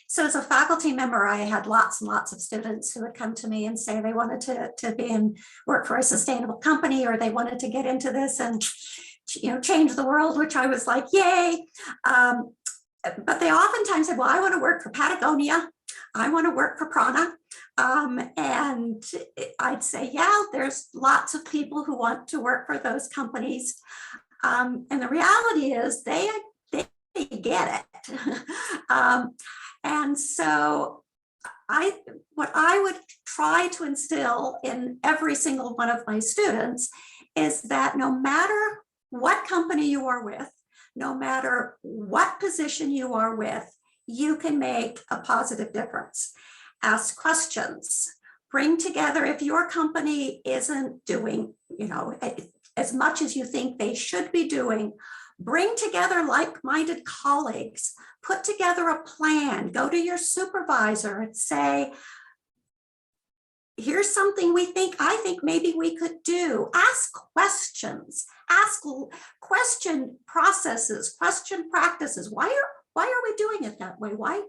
So as a faculty member, I had lots and lots of students who would come to me and say they wanted to be in work for a sustainable company, or they wanted to get into this and change the world, which I was like, yay. But they oftentimes said, well, I want to work for Patagonia. I want to work for Prana. And I'd say, yeah, there's lots of people who want to work for those companies. And the reality is they get it. And so what I would try to instill in every single one of my students is that no matter what company you are with, no matter what position you are with, you can make a positive difference. Ask questions, bring together, if your company isn't doing, as much as you think they should be doing, bring together like-minded colleagues, put together a plan, go to your supervisor and say, here's something I think maybe we could do. Ask questions, question processes, question practices. Why are we doing it that way? Why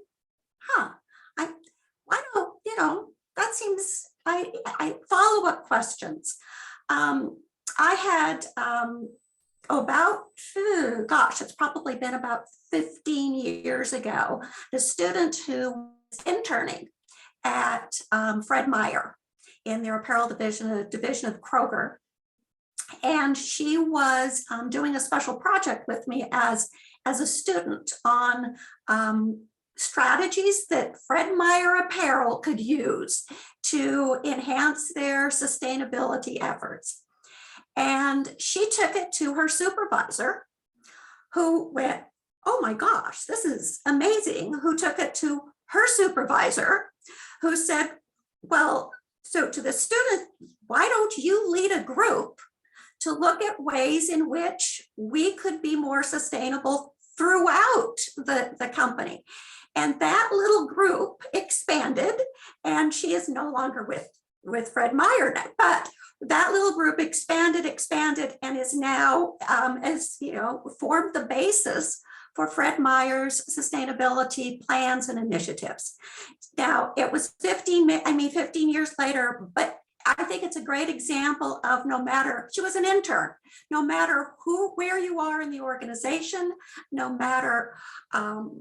don't, that seems, I follow up questions. I had it's probably been about 15 years ago, the student who was interning at Fred Meyer in their apparel division, a division of Kroger. And she was doing a special project with me as a student on strategies that Fred Meyer apparel could use to enhance their sustainability efforts. And she took it to her supervisor, who went, oh my gosh, this is amazing, who took it to her supervisor, who said, well, so to the student, why don't you lead a group to look at ways in which we could be more sustainable throughout the company? And that little group expanded, and she is no longer with Fred Meyer, but that little group expanded, and is now, formed the basis for Fred Meyer's sustainability plans and initiatives. Now, it was 15 years later, but I think it's a great example of she was an intern, no matter where you are in the organization, no matter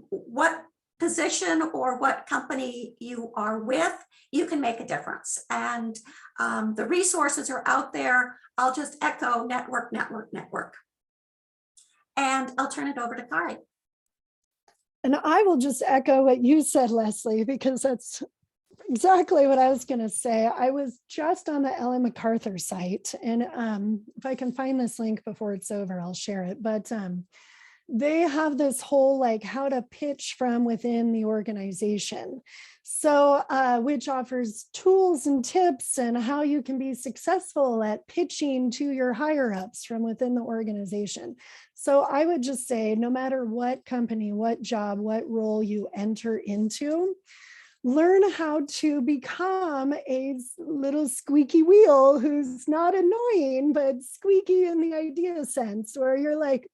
what position or what company you are with, you can make a difference. And the resources are out there. I'll just echo network. And I'll turn it over to Kari. And I will just echo what you said, Leslie, because that's exactly what I was going to say. I was just on the Ellen MacArthur site, and if I can find this link before it's over, I'll share it. But they have this whole how to pitch from within the organization. So which offers tools and tips and how you can be successful at pitching to your higher ups from within the organization. So I would just say, no matter what company, what job, what role you enter into, learn how to become a little squeaky wheel who's not annoying, but squeaky in the idea sense, where you're like,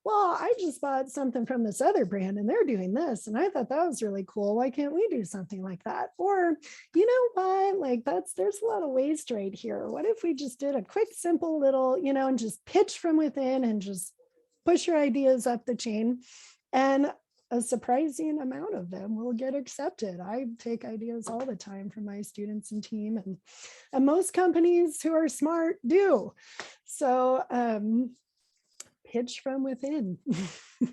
well, I just bought something from this other brand and they're doing this, and I thought that was really cool. Why can't we do something like that? Or, you know what, there's a lot of waste right here. What if we just did a quick, simple little, and just pitch from within and just push your ideas up the chain, and a surprising amount of them will get accepted. I take ideas all the time from my students and team, and most companies who are smart do. So, pitch from within. All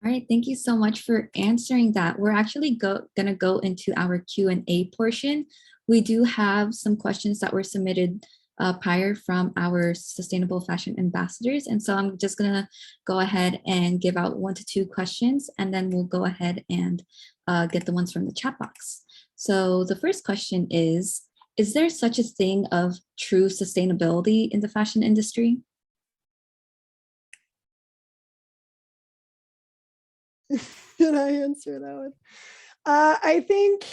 right, thank you so much for answering that. We're actually gonna go into our Q&A portion. We do have some questions that were submitted prior from our sustainable fashion ambassadors. And so I'm just gonna go ahead and give out 1 to 2 questions, and then we'll go ahead and get the ones from the chat box. So the first question is there such a thing of true sustainability in the fashion industry? Can I answer that one? I think,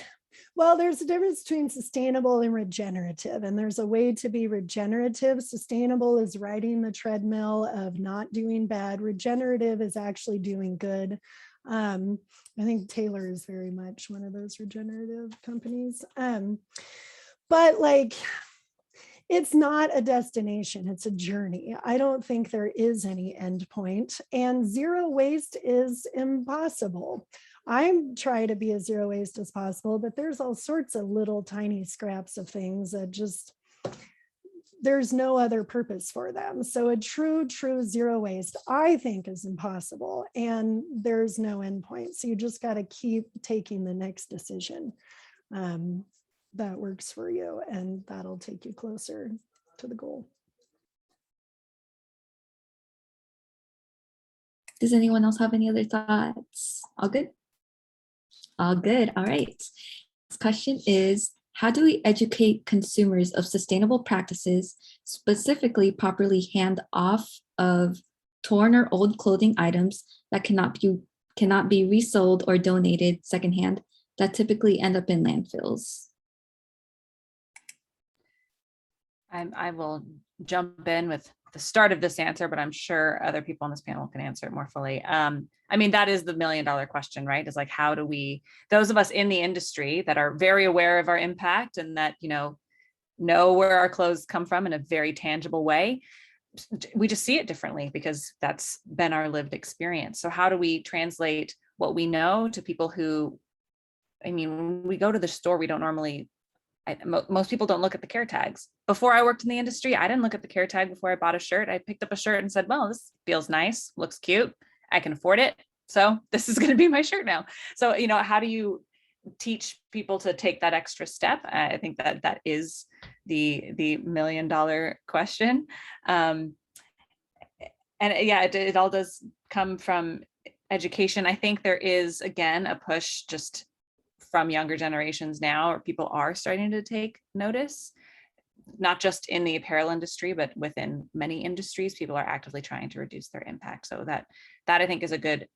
well, there's a difference between sustainable and regenerative, and there's a way to be regenerative. Sustainable is riding the treadmill of not doing bad. Regenerative is actually doing good. I think Taylor is very much one of those regenerative companies. But it's not a destination, it's a journey. I don't think there is any end point, and zero waste is impossible. I'm trying to be as zero waste as possible, but there's all sorts of little tiny scraps of things that just, there's no other purpose for them. So a true zero waste, I think, is impossible, and there's no end point. So you just got to keep taking the next decision that works for you, and that'll take you closer to the goal. Does anyone else have any other thoughts? All good? All good. All right. This question is, how do we educate consumers of sustainable practices, specifically properly hand off of torn or old clothing items that cannot be resold or donated secondhand that typically end up in landfills? I will jump in with the start of this answer, but I'm sure other people on this panel can answer it more fully. I mean, that is the $1 million question, right? Is like, how do we, those of us in the industry that are very aware of our impact and that, know where our clothes come from in a very tangible way, we just see it differently because that's been our lived experience. So how do we translate what we know to people who, I mean, when we go to the store, we don't normally, most people don't look at the care tags. Before I worked in the industry, I didn't look at the care tag before I bought a shirt. I picked up a shirt and said, well, this feels nice, looks cute, I can afford it. So this is going to be my shirt now. So, how do you teach people to take that extra step? I think that is the $1 million question. And yeah, it all does come from education. I think there is, again, a push just from younger generations now, or people are starting to take notice, not just in the apparel industry, but within many industries, people are actively trying to reduce their impact. So that I think is a good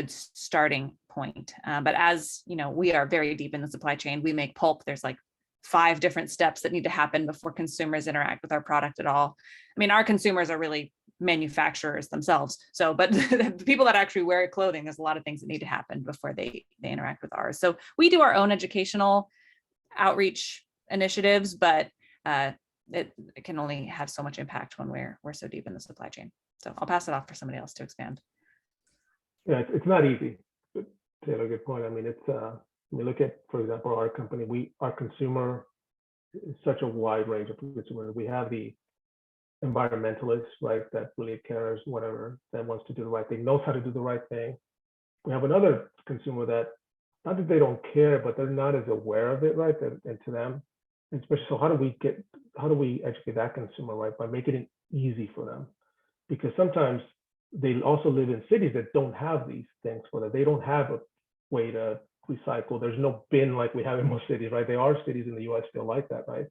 starting point. But as we are very deep in the supply chain, we make pulp. There's like 5 different steps that need to happen before consumers interact with our product at all. I mean, our consumers are really manufacturers themselves. So, but the people that actually wear clothing, there's a lot of things that need to happen before they interact with ours. So we do our own educational outreach initiatives, but it can only have so much impact when we're so deep in the supply chain. So I'll pass it off for somebody else to expand. Yeah, it's not easy. But Taylor, good point. I mean, it's we look at, for example, our company, our consumer is such a wide range of consumers. We have the environmentalist, right, that really cares, whatever, that wants to do the right thing, knows how to do the right thing. We have another consumer that, not that they don't care, but they're not as aware of it, right, and to them, especially, so how do we educate that consumer, right, by making it easy for them? Because sometimes they also live in cities that don't have these things for them. They don't have a way to recycle. There's no bin like we have in most cities, right? There are cities in the US still like that, right?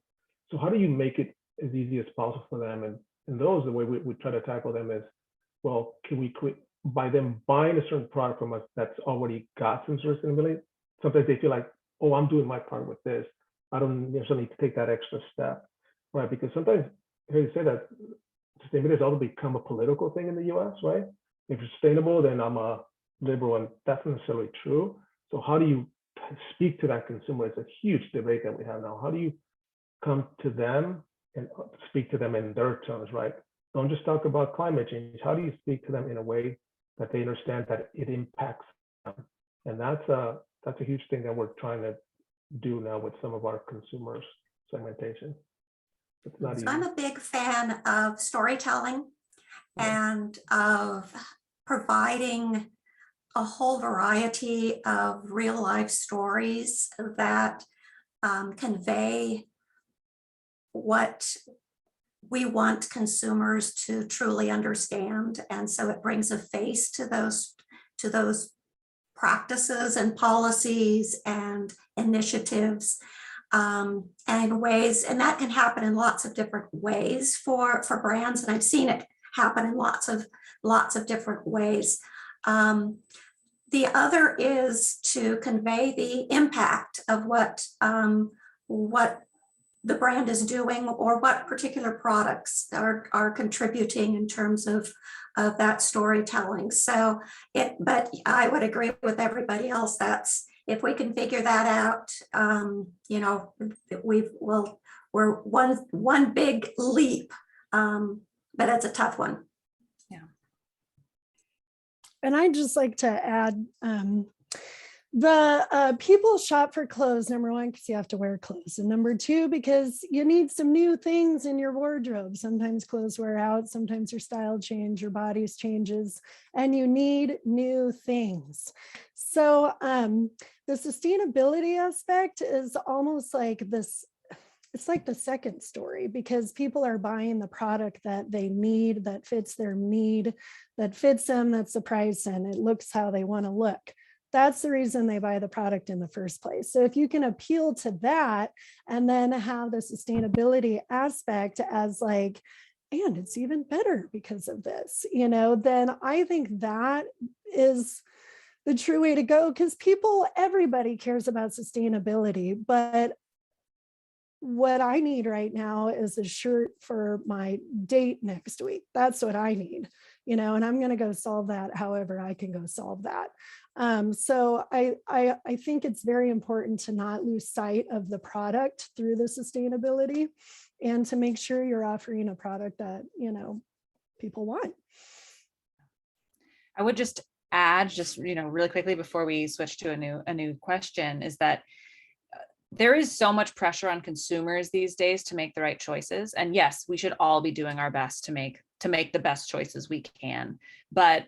So how do you make it as easy as possible for them? And those, the way we try to tackle them is, well, can we create, by them buying a certain product from us that's already got some sustainability, sometimes they feel like, oh, I'm doing my part with this. I don't necessarily need to take that extra step, right? Because sometimes, I hear you say that sustainability has also become a political thing in the US, right? If you're sustainable, then I'm a liberal, and that's not necessarily true. So how do you speak to that consumer? It's a huge debate that we have now. How do you come to them and speak to them in their terms, right? Don't just talk about climate change. How do you speak to them in a way that they understand that it impacts them? And that's a huge thing that we're trying to do now with some of our consumers segmentation. It's not easy. I'm a big fan of storytelling and of providing a whole variety of real life stories that convey what we want consumers to truly understand. And so it brings a face to those practices and policies and initiatives. And ways, and that can happen in lots of different ways for brands, and I've seen it happen in lots of different ways. The other is to convey the impact of what the brand is doing, or what particular products are contributing in terms of that storytelling. So but I would agree with everybody else. That's, if we can figure that out, we're one big leap, but it's a tough one. Yeah. And I'd just like to add, the people shop for clothes, number one, because you have to wear clothes, and number two, because you need some new things in your wardrobe. Sometimes clothes wear out, sometimes your style changes, your bodies changes, and you need new things. So the sustainability aspect is almost like this, it's like the second story, because people are buying the product that they need, that fits their need, that fits them, that's the price, and it looks how they want to look. That's the reason they buy the product in the first place. So if you can appeal to that and then have the sustainability aspect as like, and it's even better because of this, then I think that is the true way to go, because everybody cares about sustainability, but what I need right now is a shirt for my date next week. That's what I need, and I'm going to go solve that however I can go solve that. So I think it's very important to not lose sight of the product through the sustainability, and to make sure you're offering a product that, people want. I would just add, really quickly before we switch to a new question, is that there is so much pressure on consumers these days to make the right choices. And yes, we should all be doing our best to make the best choices we can. But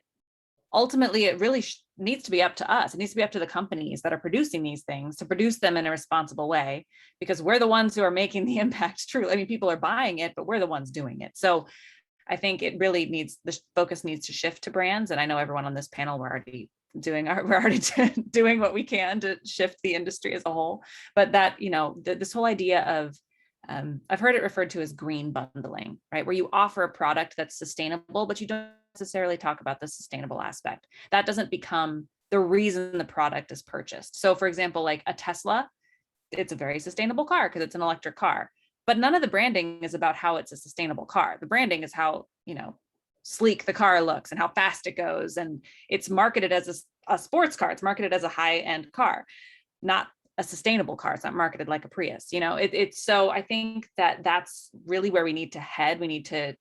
ultimately, it really needs to be up to us. It needs to be up to the companies that are producing these things to produce them in a responsible way, because we're the ones who are making the impact true. I mean, people are buying it, but we're the ones doing it. So I think it really the focus needs to shift to brands. And I know everyone on this panel, we're already doing what we can to shift the industry as a whole. But that, this whole idea of, I've heard it referred to as green bundling, right? Where you offer a product that's sustainable, but you don't necessarily talk about the sustainable aspect. That doesn't become the reason the product is purchased. So for example, like a Tesla, it's a very sustainable car because it's an electric car, but none of the branding is about how it's a sustainable car. The branding is how, sleek the car looks and how fast it goes. And it's marketed as a sports car. It's marketed as a high-end car, not a sustainable car. It's not marketed like a Prius. So I think that's really where we need to head. We need to,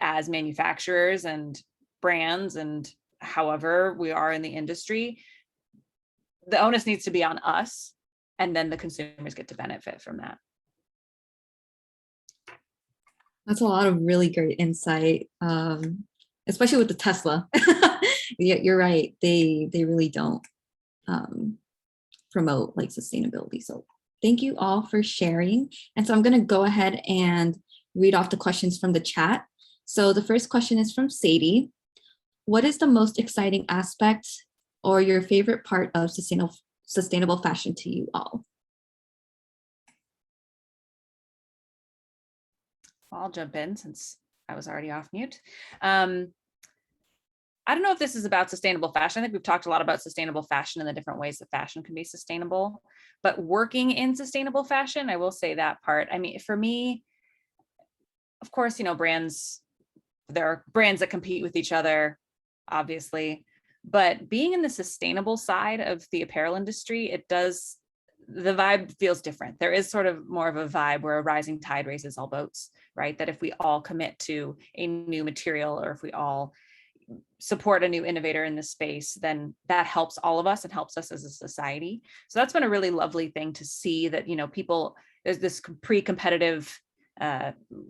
as manufacturers and brands and however we are in the industry, the onus needs to be on us, and then the consumers get to benefit from that. That's a lot of really great insight, especially with the Tesla. Yeah, you're right. They really don't promote like sustainability. So thank you all for sharing. And so I'm going to go ahead and read off the questions from the chat. So the first question is from Sadie. What is the most exciting aspect or your favorite part of sustainable fashion to you all? I'll jump in since I was already off mute. I don't know if this is about sustainable fashion. I think we've talked a lot about sustainable fashion and the different ways that fashion can be sustainable, but working in sustainable fashion, I will say that part. I mean, for me, of course, brands, there are brands that compete with each other, obviously, but being in the sustainable side of the apparel industry, the vibe feels different. There is sort of more of a vibe where a rising tide raises all boats, right? That if we all commit to a new material, or if we all support a new innovator in this space, then that helps all of us and helps us as a society. So that's been a really lovely thing to see, that, there's this pre-competitive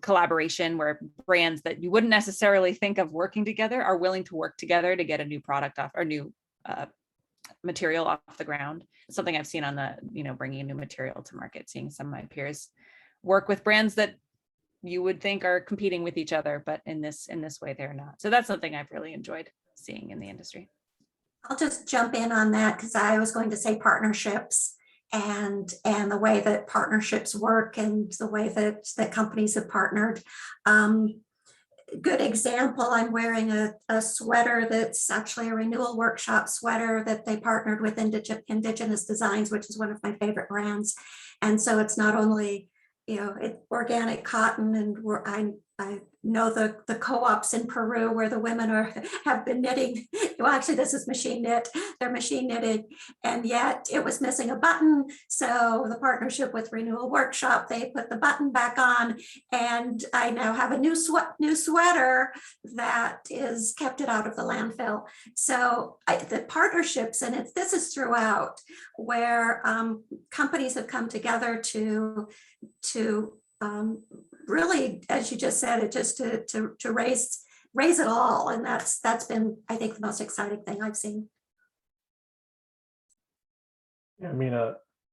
collaboration where brands that you wouldn't necessarily think of working together are willing to work together to get a new product off, or new material off the ground. It's something I've seen on the, bringing a new material to market, seeing some of my peers work with brands that you would think are competing with each other, but in this way they're not. So that's something I've really enjoyed seeing in the industry. I'll just jump in on that, because I was going to say partnerships and the way that partnerships work and the way that companies have partnered. Good example, I'm wearing a sweater that's actually a renewal workshop sweater that they partnered with Indigenous Designs, which is one of my favorite brands. And so it's not only, it's organic cotton, and I know the co-ops in Peru where the women have been knitting. Well, actually, this is machine knit. They're machine knitted, and yet it was missing a button. So the partnership with Renewal Workshop, they put the button back on, and I now have a new sweater that is kept it out of the landfill. So the partnerships, and this is throughout, where companies have come together to really, as you just said, it just to raise it all, and that's been, I think, the most exciting thing I've seen. Yeah, I mean,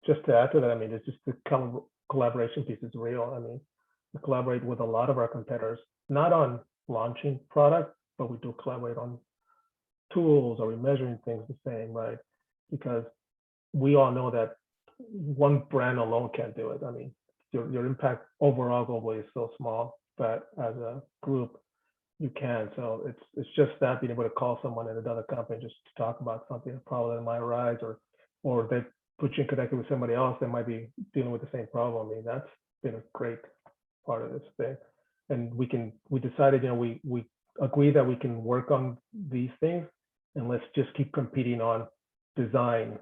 just to add to that, I mean, it's just the collaboration piece is real. I mean, we collaborate with a lot of our competitors, not on launching products, but we do collaborate on tools, or we're measuring things the same, right? Because we all know that one brand alone can't do it. I mean, your impact overall globally is so small, but as a group, you can. So it's just that, being able to call someone at another company just to talk about something, a problem that might arise, or they put you in connection with somebody else that might be dealing with the same problem. I mean, been a great part of this thing. And we decided, we agree that we can work on these things, and let's just keep competing on design,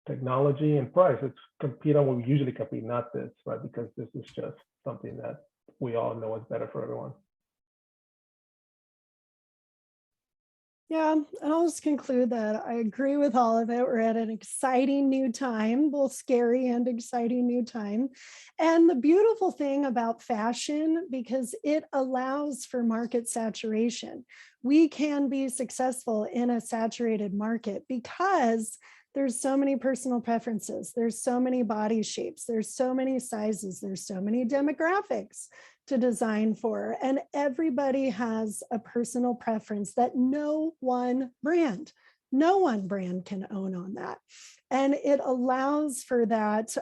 technology, and price. Let's compete on what we usually compete, not this, right? Because this is just something that we all know is better for everyone. Yeah, and I'll just conclude that I agree with all of it. We're at an exciting new time, both scary and exciting new time. And the beautiful thing about fashion, because it allows for market saturation. We can be successful in a saturated market because there's so many personal preferences. There's so many body shapes. There's so many sizes. There's so many demographics to design for. And everybody has a personal preference that no one brand can own on that. And it allows for that.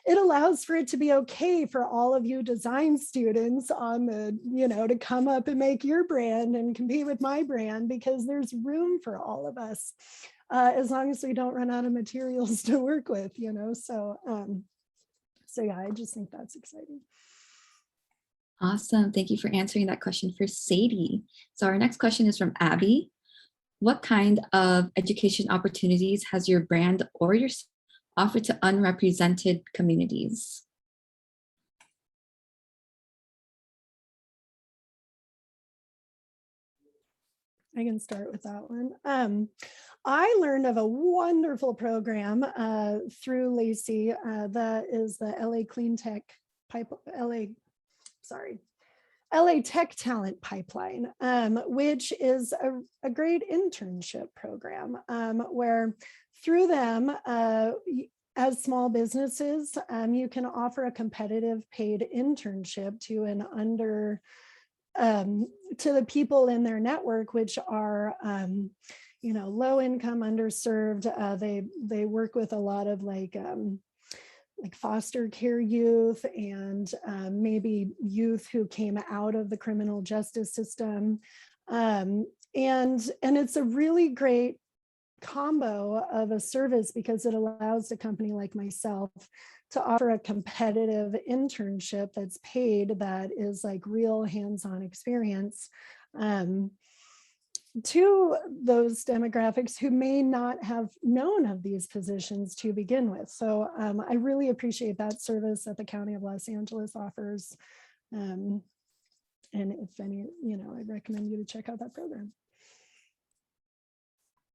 It allows for it to be okay for all of you design students on the, to come up and make your brand and compete with my brand, because there's room for all of us. As long as we don't run out of materials to work with, so yeah, I just think that's exciting. Awesome. Thank you for answering that question for Sadie. So our next question is from Abby. What kind of education opportunities has your brand or your offered to unrepresented communities? I can start with that one. I learned of a wonderful program through LACI that is the LA Tech Talent Pipeline, which is a great internship program where through them, as small businesses, you can offer a competitive paid internship to to the people in their network, which are low income, underserved. They work with a lot of like foster care youth and maybe youth who came out of the criminal justice system. And it's a really great combo of a service because it allows a company like myself to offer a competitive internship that's paid, that is like real hands-on experience to those demographics who may not have known of these positions to begin with. So I really appreciate that service that the County of Los Angeles offers. And if any, I'd recommend you to check out that program.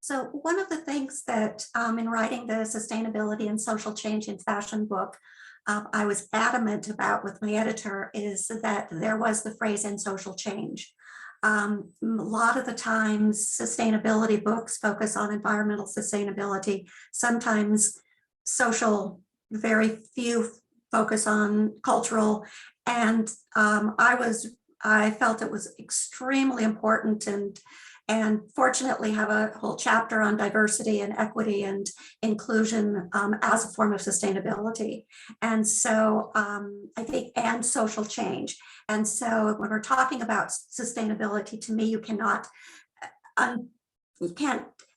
So one of the things that in writing the Sustainability and Social Change in Fashion book, I was adamant about with my editor is that there was the phrase "and social change." A lot of the times sustainability books focus on environmental sustainability, sometimes social, very few focus on cultural. And I felt it was extremely important and fortunately have a whole chapter on diversity and equity and inclusion as a form of sustainability. And so I think, and social change. And so when we're talking about sustainability, to me, you can't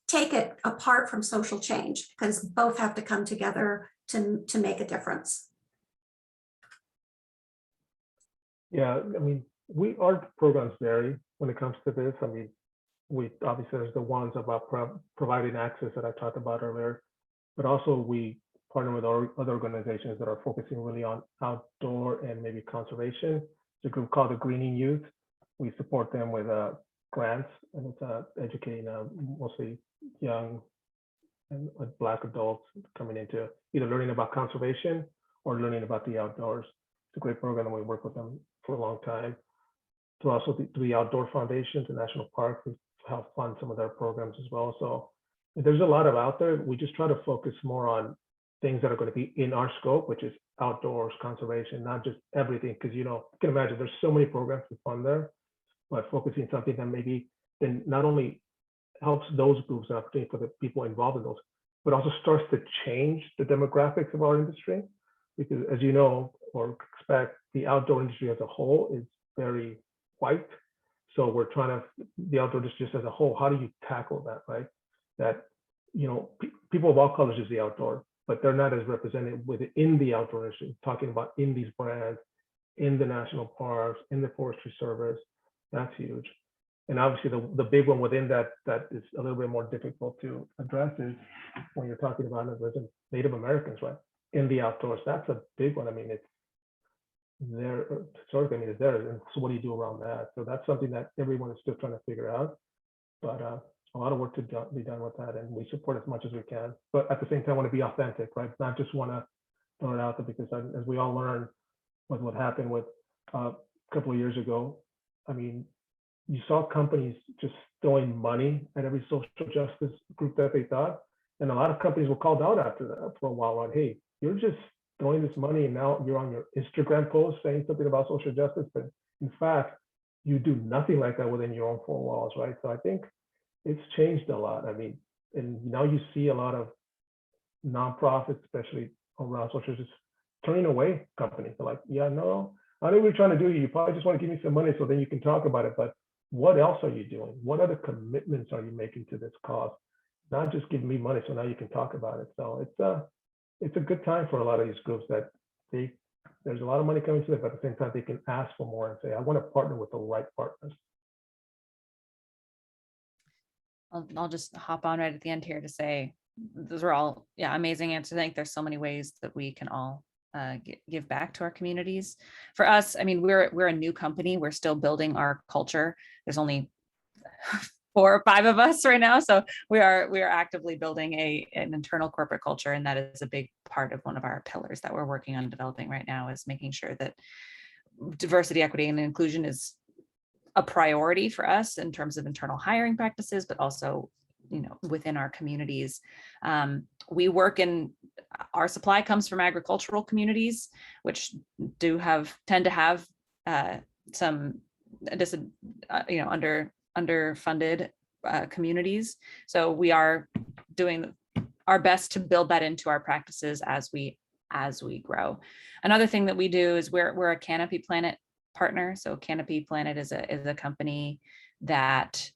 take it apart from social change because both have to come together to make a difference. Yeah, I mean, our programs vary when it comes to this. I mean, we obviously there's the ones about providing access that I talked about earlier, but also we partner with other organizations that are focusing really on outdoor and maybe conservation. It's a group called the Greening Youth. We support them with grants, and it's educating mostly young and Black adults coming into either learning about conservation or learning about the outdoors. It's a great program, and we work with them for a long time. To also the Outdoor Foundation, the National Park, we help fund some of their programs as well. So there's a lot of out there. We just try to focus more on things that are going to be in our scope, which is outdoors, conservation, not just everything. Because you can imagine there's so many programs to fund there, but focusing something that maybe then not only helps those groups and opportunity for the people involved in those, but also starts to change the demographics of our industry. Because as you know, or expect, the outdoor industry as a whole is very white. So we're trying to, the outdoor industry just as a whole, how do you tackle that, right? That, people of all colors use the outdoor. but they're not as represented within the outdoor industry, talking about in these brands, in the national parks, in the forestry service. That's huge. And obviously the big one within that is a little bit more difficult to address is when you're talking about Native Americans, right? In the outdoors, that's a big one. I mean, it's there, historically, I mean, it's there. And so what do you do around that? So that's something that everyone is still trying to figure out. But a lot of work to be done with that. And we support as much as we can. But at the same time, want to be authentic, right? Not just want to throw it out there because as we all learned with what happened with a couple of years ago, I mean, you saw companies just throwing money at every social justice group that they thought. And a lot of companies were called out after that for a while, right? Hey, you're just throwing this money and now you're on your Instagram post saying something about social justice, but in fact, you do nothing like that within your own four walls, right? So I think it's changed a lot. I mean, and now you see a lot of nonprofits, especially around social justice, turning away companies. They're like, yeah, no, I know what you're trying to do. You probably just want to give me some money so then you can talk about it. But what else are you doing? What other commitments are you making to this cause? Not just give me money so now you can talk about it. So it's a good time for a lot of these groups that there's a lot of money coming to them, but at the same time they can ask for more and say, I want to partner with the right partners. I'll just hop on right at the end here to say those are all amazing answers. I think there's so many ways that we can all give back to our communities. For us, I mean, we're a new company. We're still building our culture. There's only 4 or 5 of us right now, so we are actively building an internal corporate culture, and that is a big part of one of our pillars that we're working on developing right now, is making sure that diversity, equity, and inclusion is a priority for us in terms of internal hiring practices, but also, you know, within our communities. We work in, our supply comes from agricultural communities, which tend to have some underfunded communities. So we are doing our best to build that into our practices as we grow. Another thing that we do is we're a Canopy Planet partner. So Canopy Planet is a company that,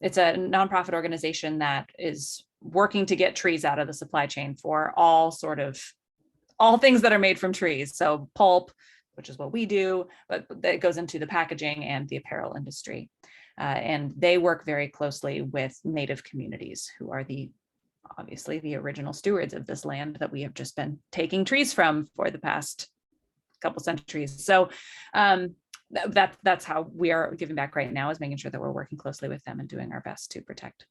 it's a nonprofit organization that is working to get trees out of the supply chain for all things that are made from trees. So pulp, which is what we do, but that goes into the packaging and the apparel industry. And they work very closely with Native communities, who are obviously the original stewards of this land that we have just been taking trees from for the past couple centuries. So that's how we are giving back right now, is making sure that we're working closely with them and doing our best to protect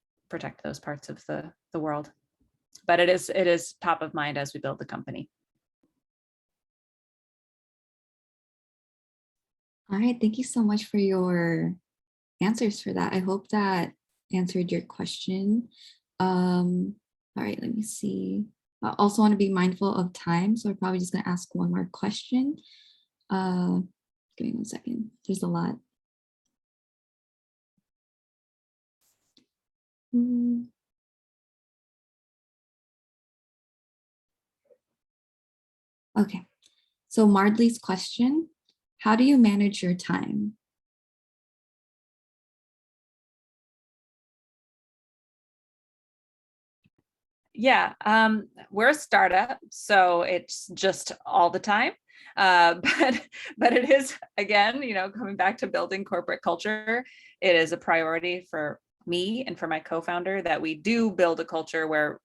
those parts of the world. But it is top of mind as we build the company. All right, thank you so much for your answers for that. I hope that answered your question. All right, let me see. I also want to be mindful of time, so I'm probably just going to ask one more question. Give me 1 second. There's a lot. Okay, so Mardley's question: how do you manage your time? Yeah, we're a startup, so it's just all the time. But it is, again, you know, coming back to building corporate culture, it is a priority for me and for my co-founder that we do build a culture where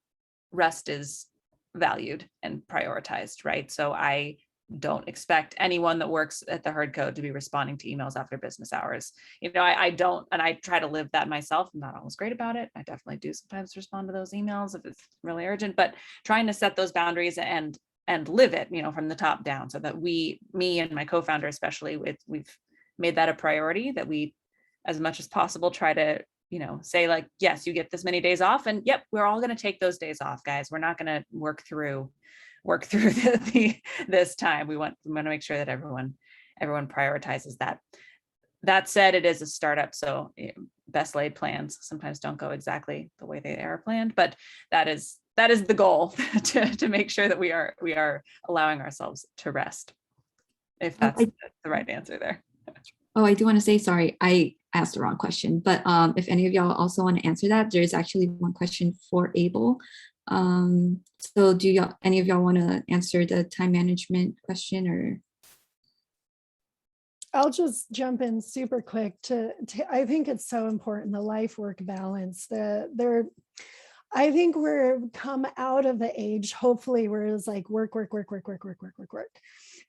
rest is valued and prioritized, right? So I don't expect anyone that works at the Hurd Co to be responding to emails after business hours. You know, I don't, and I try to live that myself. I'm not always great about it. I definitely do sometimes respond to those emails if it's really urgent, but trying to set those boundaries and live it, you know, from the top down, so that me and my co-founder especially, we've made that a priority, that we, as much as possible, try to, you know, say like, yes, you get this many days off, and yep, we're all going to take those days off, guys. We're not going to work through this time. We want to make sure that everyone prioritizes that. That said, it is a startup, so best laid plans sometimes don't go exactly the way they are planned, but that is the goal, to make sure that we are allowing ourselves to rest, if that's the right answer there. Oh, I do want to say, sorry, I asked the wrong question, but if any of y'all also want to answer that, there's actually one question for Abel. So do y'all, any of y'all want to answer the time management question, or? I'll just jump in super quick I think it's so important, the life-work balance. I think we're come out of the age, hopefully, where it's like work.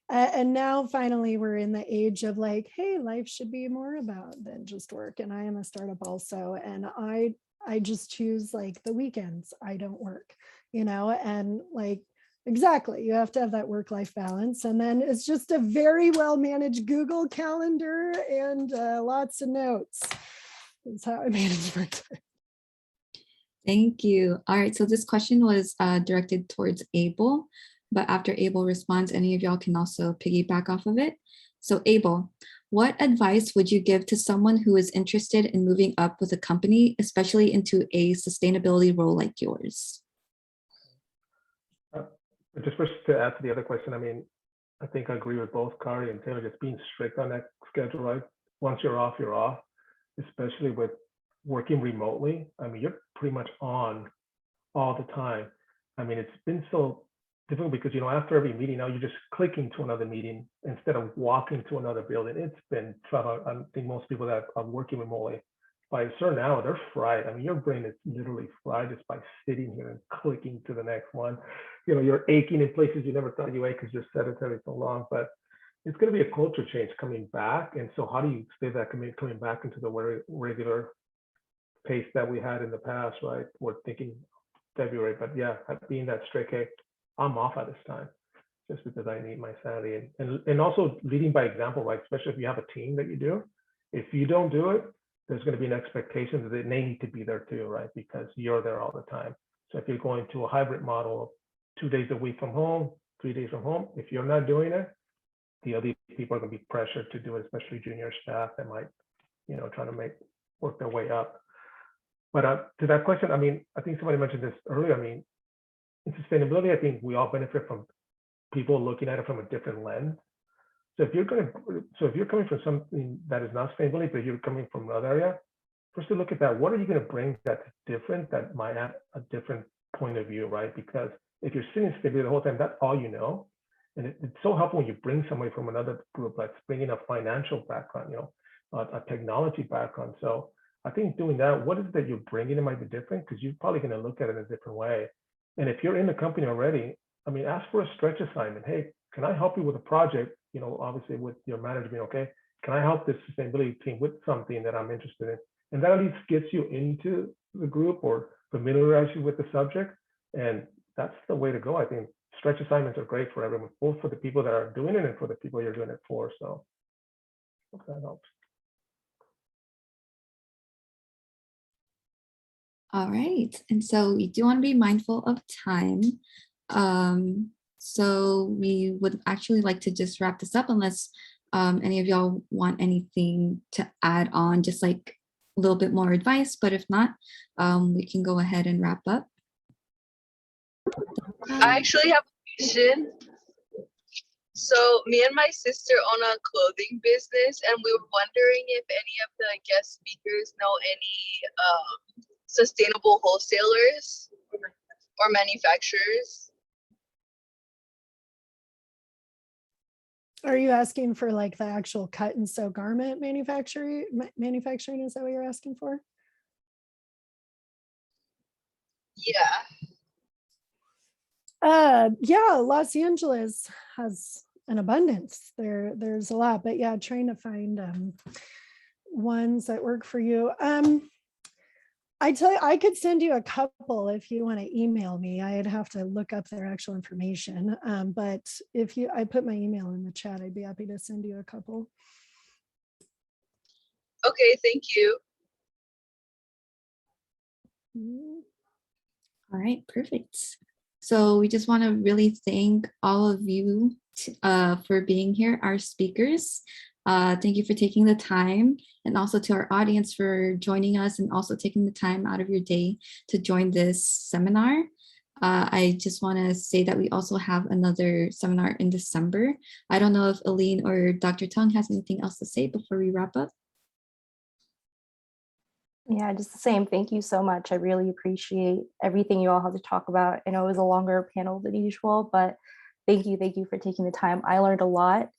And now finally we're in the age of like, hey, life should be more about than just work. And I am a startup also. And I just choose like the weekends, I don't work, and like, exactly, you have to have that work-life balance. And then it's just a very well-managed Google Calendar and lots of notes. That's how I manage my time. Thank you. All right, so this question was directed towards Abel, but after Abel responds, any of y'all can also piggyback off of it. So Abel, what advice would you give to someone who is interested in moving up with a company, especially into a sustainability role like yours? Just first to add to the other question, I mean, I think I agree with both Kari and Taylor, just being strict on that schedule, right? Once you're off, especially with working remotely. I mean, you're pretty much on all the time. I mean, it's been so difficult because, after every meeting, now you're just clicking to another meeting instead of walking to another building. It's been tough. I think most people that are working remotely, by a certain hour, they're fried. I mean, your brain is literally fried just by sitting here and clicking to the next one. You're aching in places you never thought you ate because you're sedentary so long. But it's going to be a culture change coming back. And so how do you stay that coming back into the regular pace that we had in the past, right? We're thinking February, but yeah, being that strict, hey, I'm off at this time just because I need my sanity. And also leading by example, right? Especially if you have a team that you do. If you don't do it, there's going to be an expectation that they need to be there too, right? Because you're there all the time. So if you're going to a hybrid model of 2 days a week from home, 3 days from home, if you're not doing it, the other people are going to be pressured to do it, especially junior staff that might, try to work their way up. But to that question, I mean, I think somebody mentioned this earlier. I mean, in sustainability, I think we all benefit from people looking at it from a different lens. So if you're coming from something that is not sustainability, but you're coming from another area, first to look at that, what are you going to bring that's different, that might have a different point of view, right? Because if you're sitting sustainability the whole time, that's all you know. And it's so helpful when you bring somebody from another group, like bringing a financial background, a technology background. So I think doing that, what is it that you're bringing? It might be different because you're probably going to look at it in a different way. And if you're in the company already, I mean, ask for a stretch assignment. Hey, can I help you with a project? Obviously with your manager being okay, can I help this sustainability team with something that I'm interested in? And that at least gets you into the group or familiarize you with the subject. And that's the way to go. I think stretch assignments are great for everyone, both for the people that are doing it and for the people you're doing it for. So hope that helps. All right, and so we do want to be mindful of time. So we would actually like to just wrap this up unless any of y'all want anything to add on, just like a little bit more advice, but if not, we can go ahead and wrap up. I actually have a question. So me and my sister own a clothing business, and we were wondering if any of the guest speakers know any sustainable wholesalers or manufacturers. Are you asking for like the actual cut and sew garment manufacturing? Is that what you're asking for? Yeah. Yeah, Los Angeles has an abundance. There's a lot, but yeah, trying to find ones that work for you. I tell you, I could send you a couple if you want to email me. I'd have to look up their actual information. But if I put my email in the chat, I'd be happy to send you a couple. Okay, thank you. All right, perfect. So we just want to really thank all of you for being here, our speakers. Thank you for taking the time, and also to our audience for joining us and also taking the time out of your day to join this seminar. I just want to say that we also have another seminar in December. I don't know if Aline or Dr. Tung has anything else to say before we wrap up. Yeah, just the same. Thank you so much. I really appreciate everything you all had to talk about. I know it was a longer panel than usual, but thank you for taking the time. I learned a lot.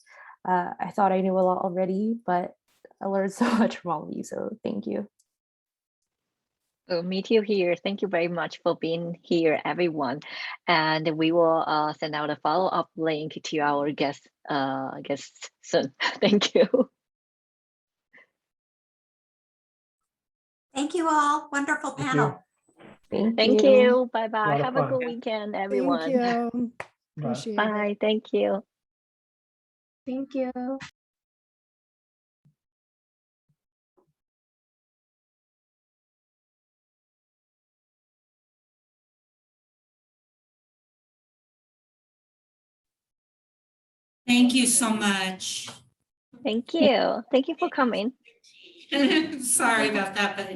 I thought I knew a lot already, but I learned so much from all of you, so thank you. Oh, me too here. Thank you very much for being here, everyone. And we will send out a follow-up link to our guests soon. Thank you. Thank you all. Wonderful Thank panel. Thank you. Bye-bye. lot of Have a fun. good weekend, Thank everyone. you. Bye. Appreciate it. Bye. Thank you. Thank you. Thank you so much. Thank you. Thank you for coming. Sorry about that, but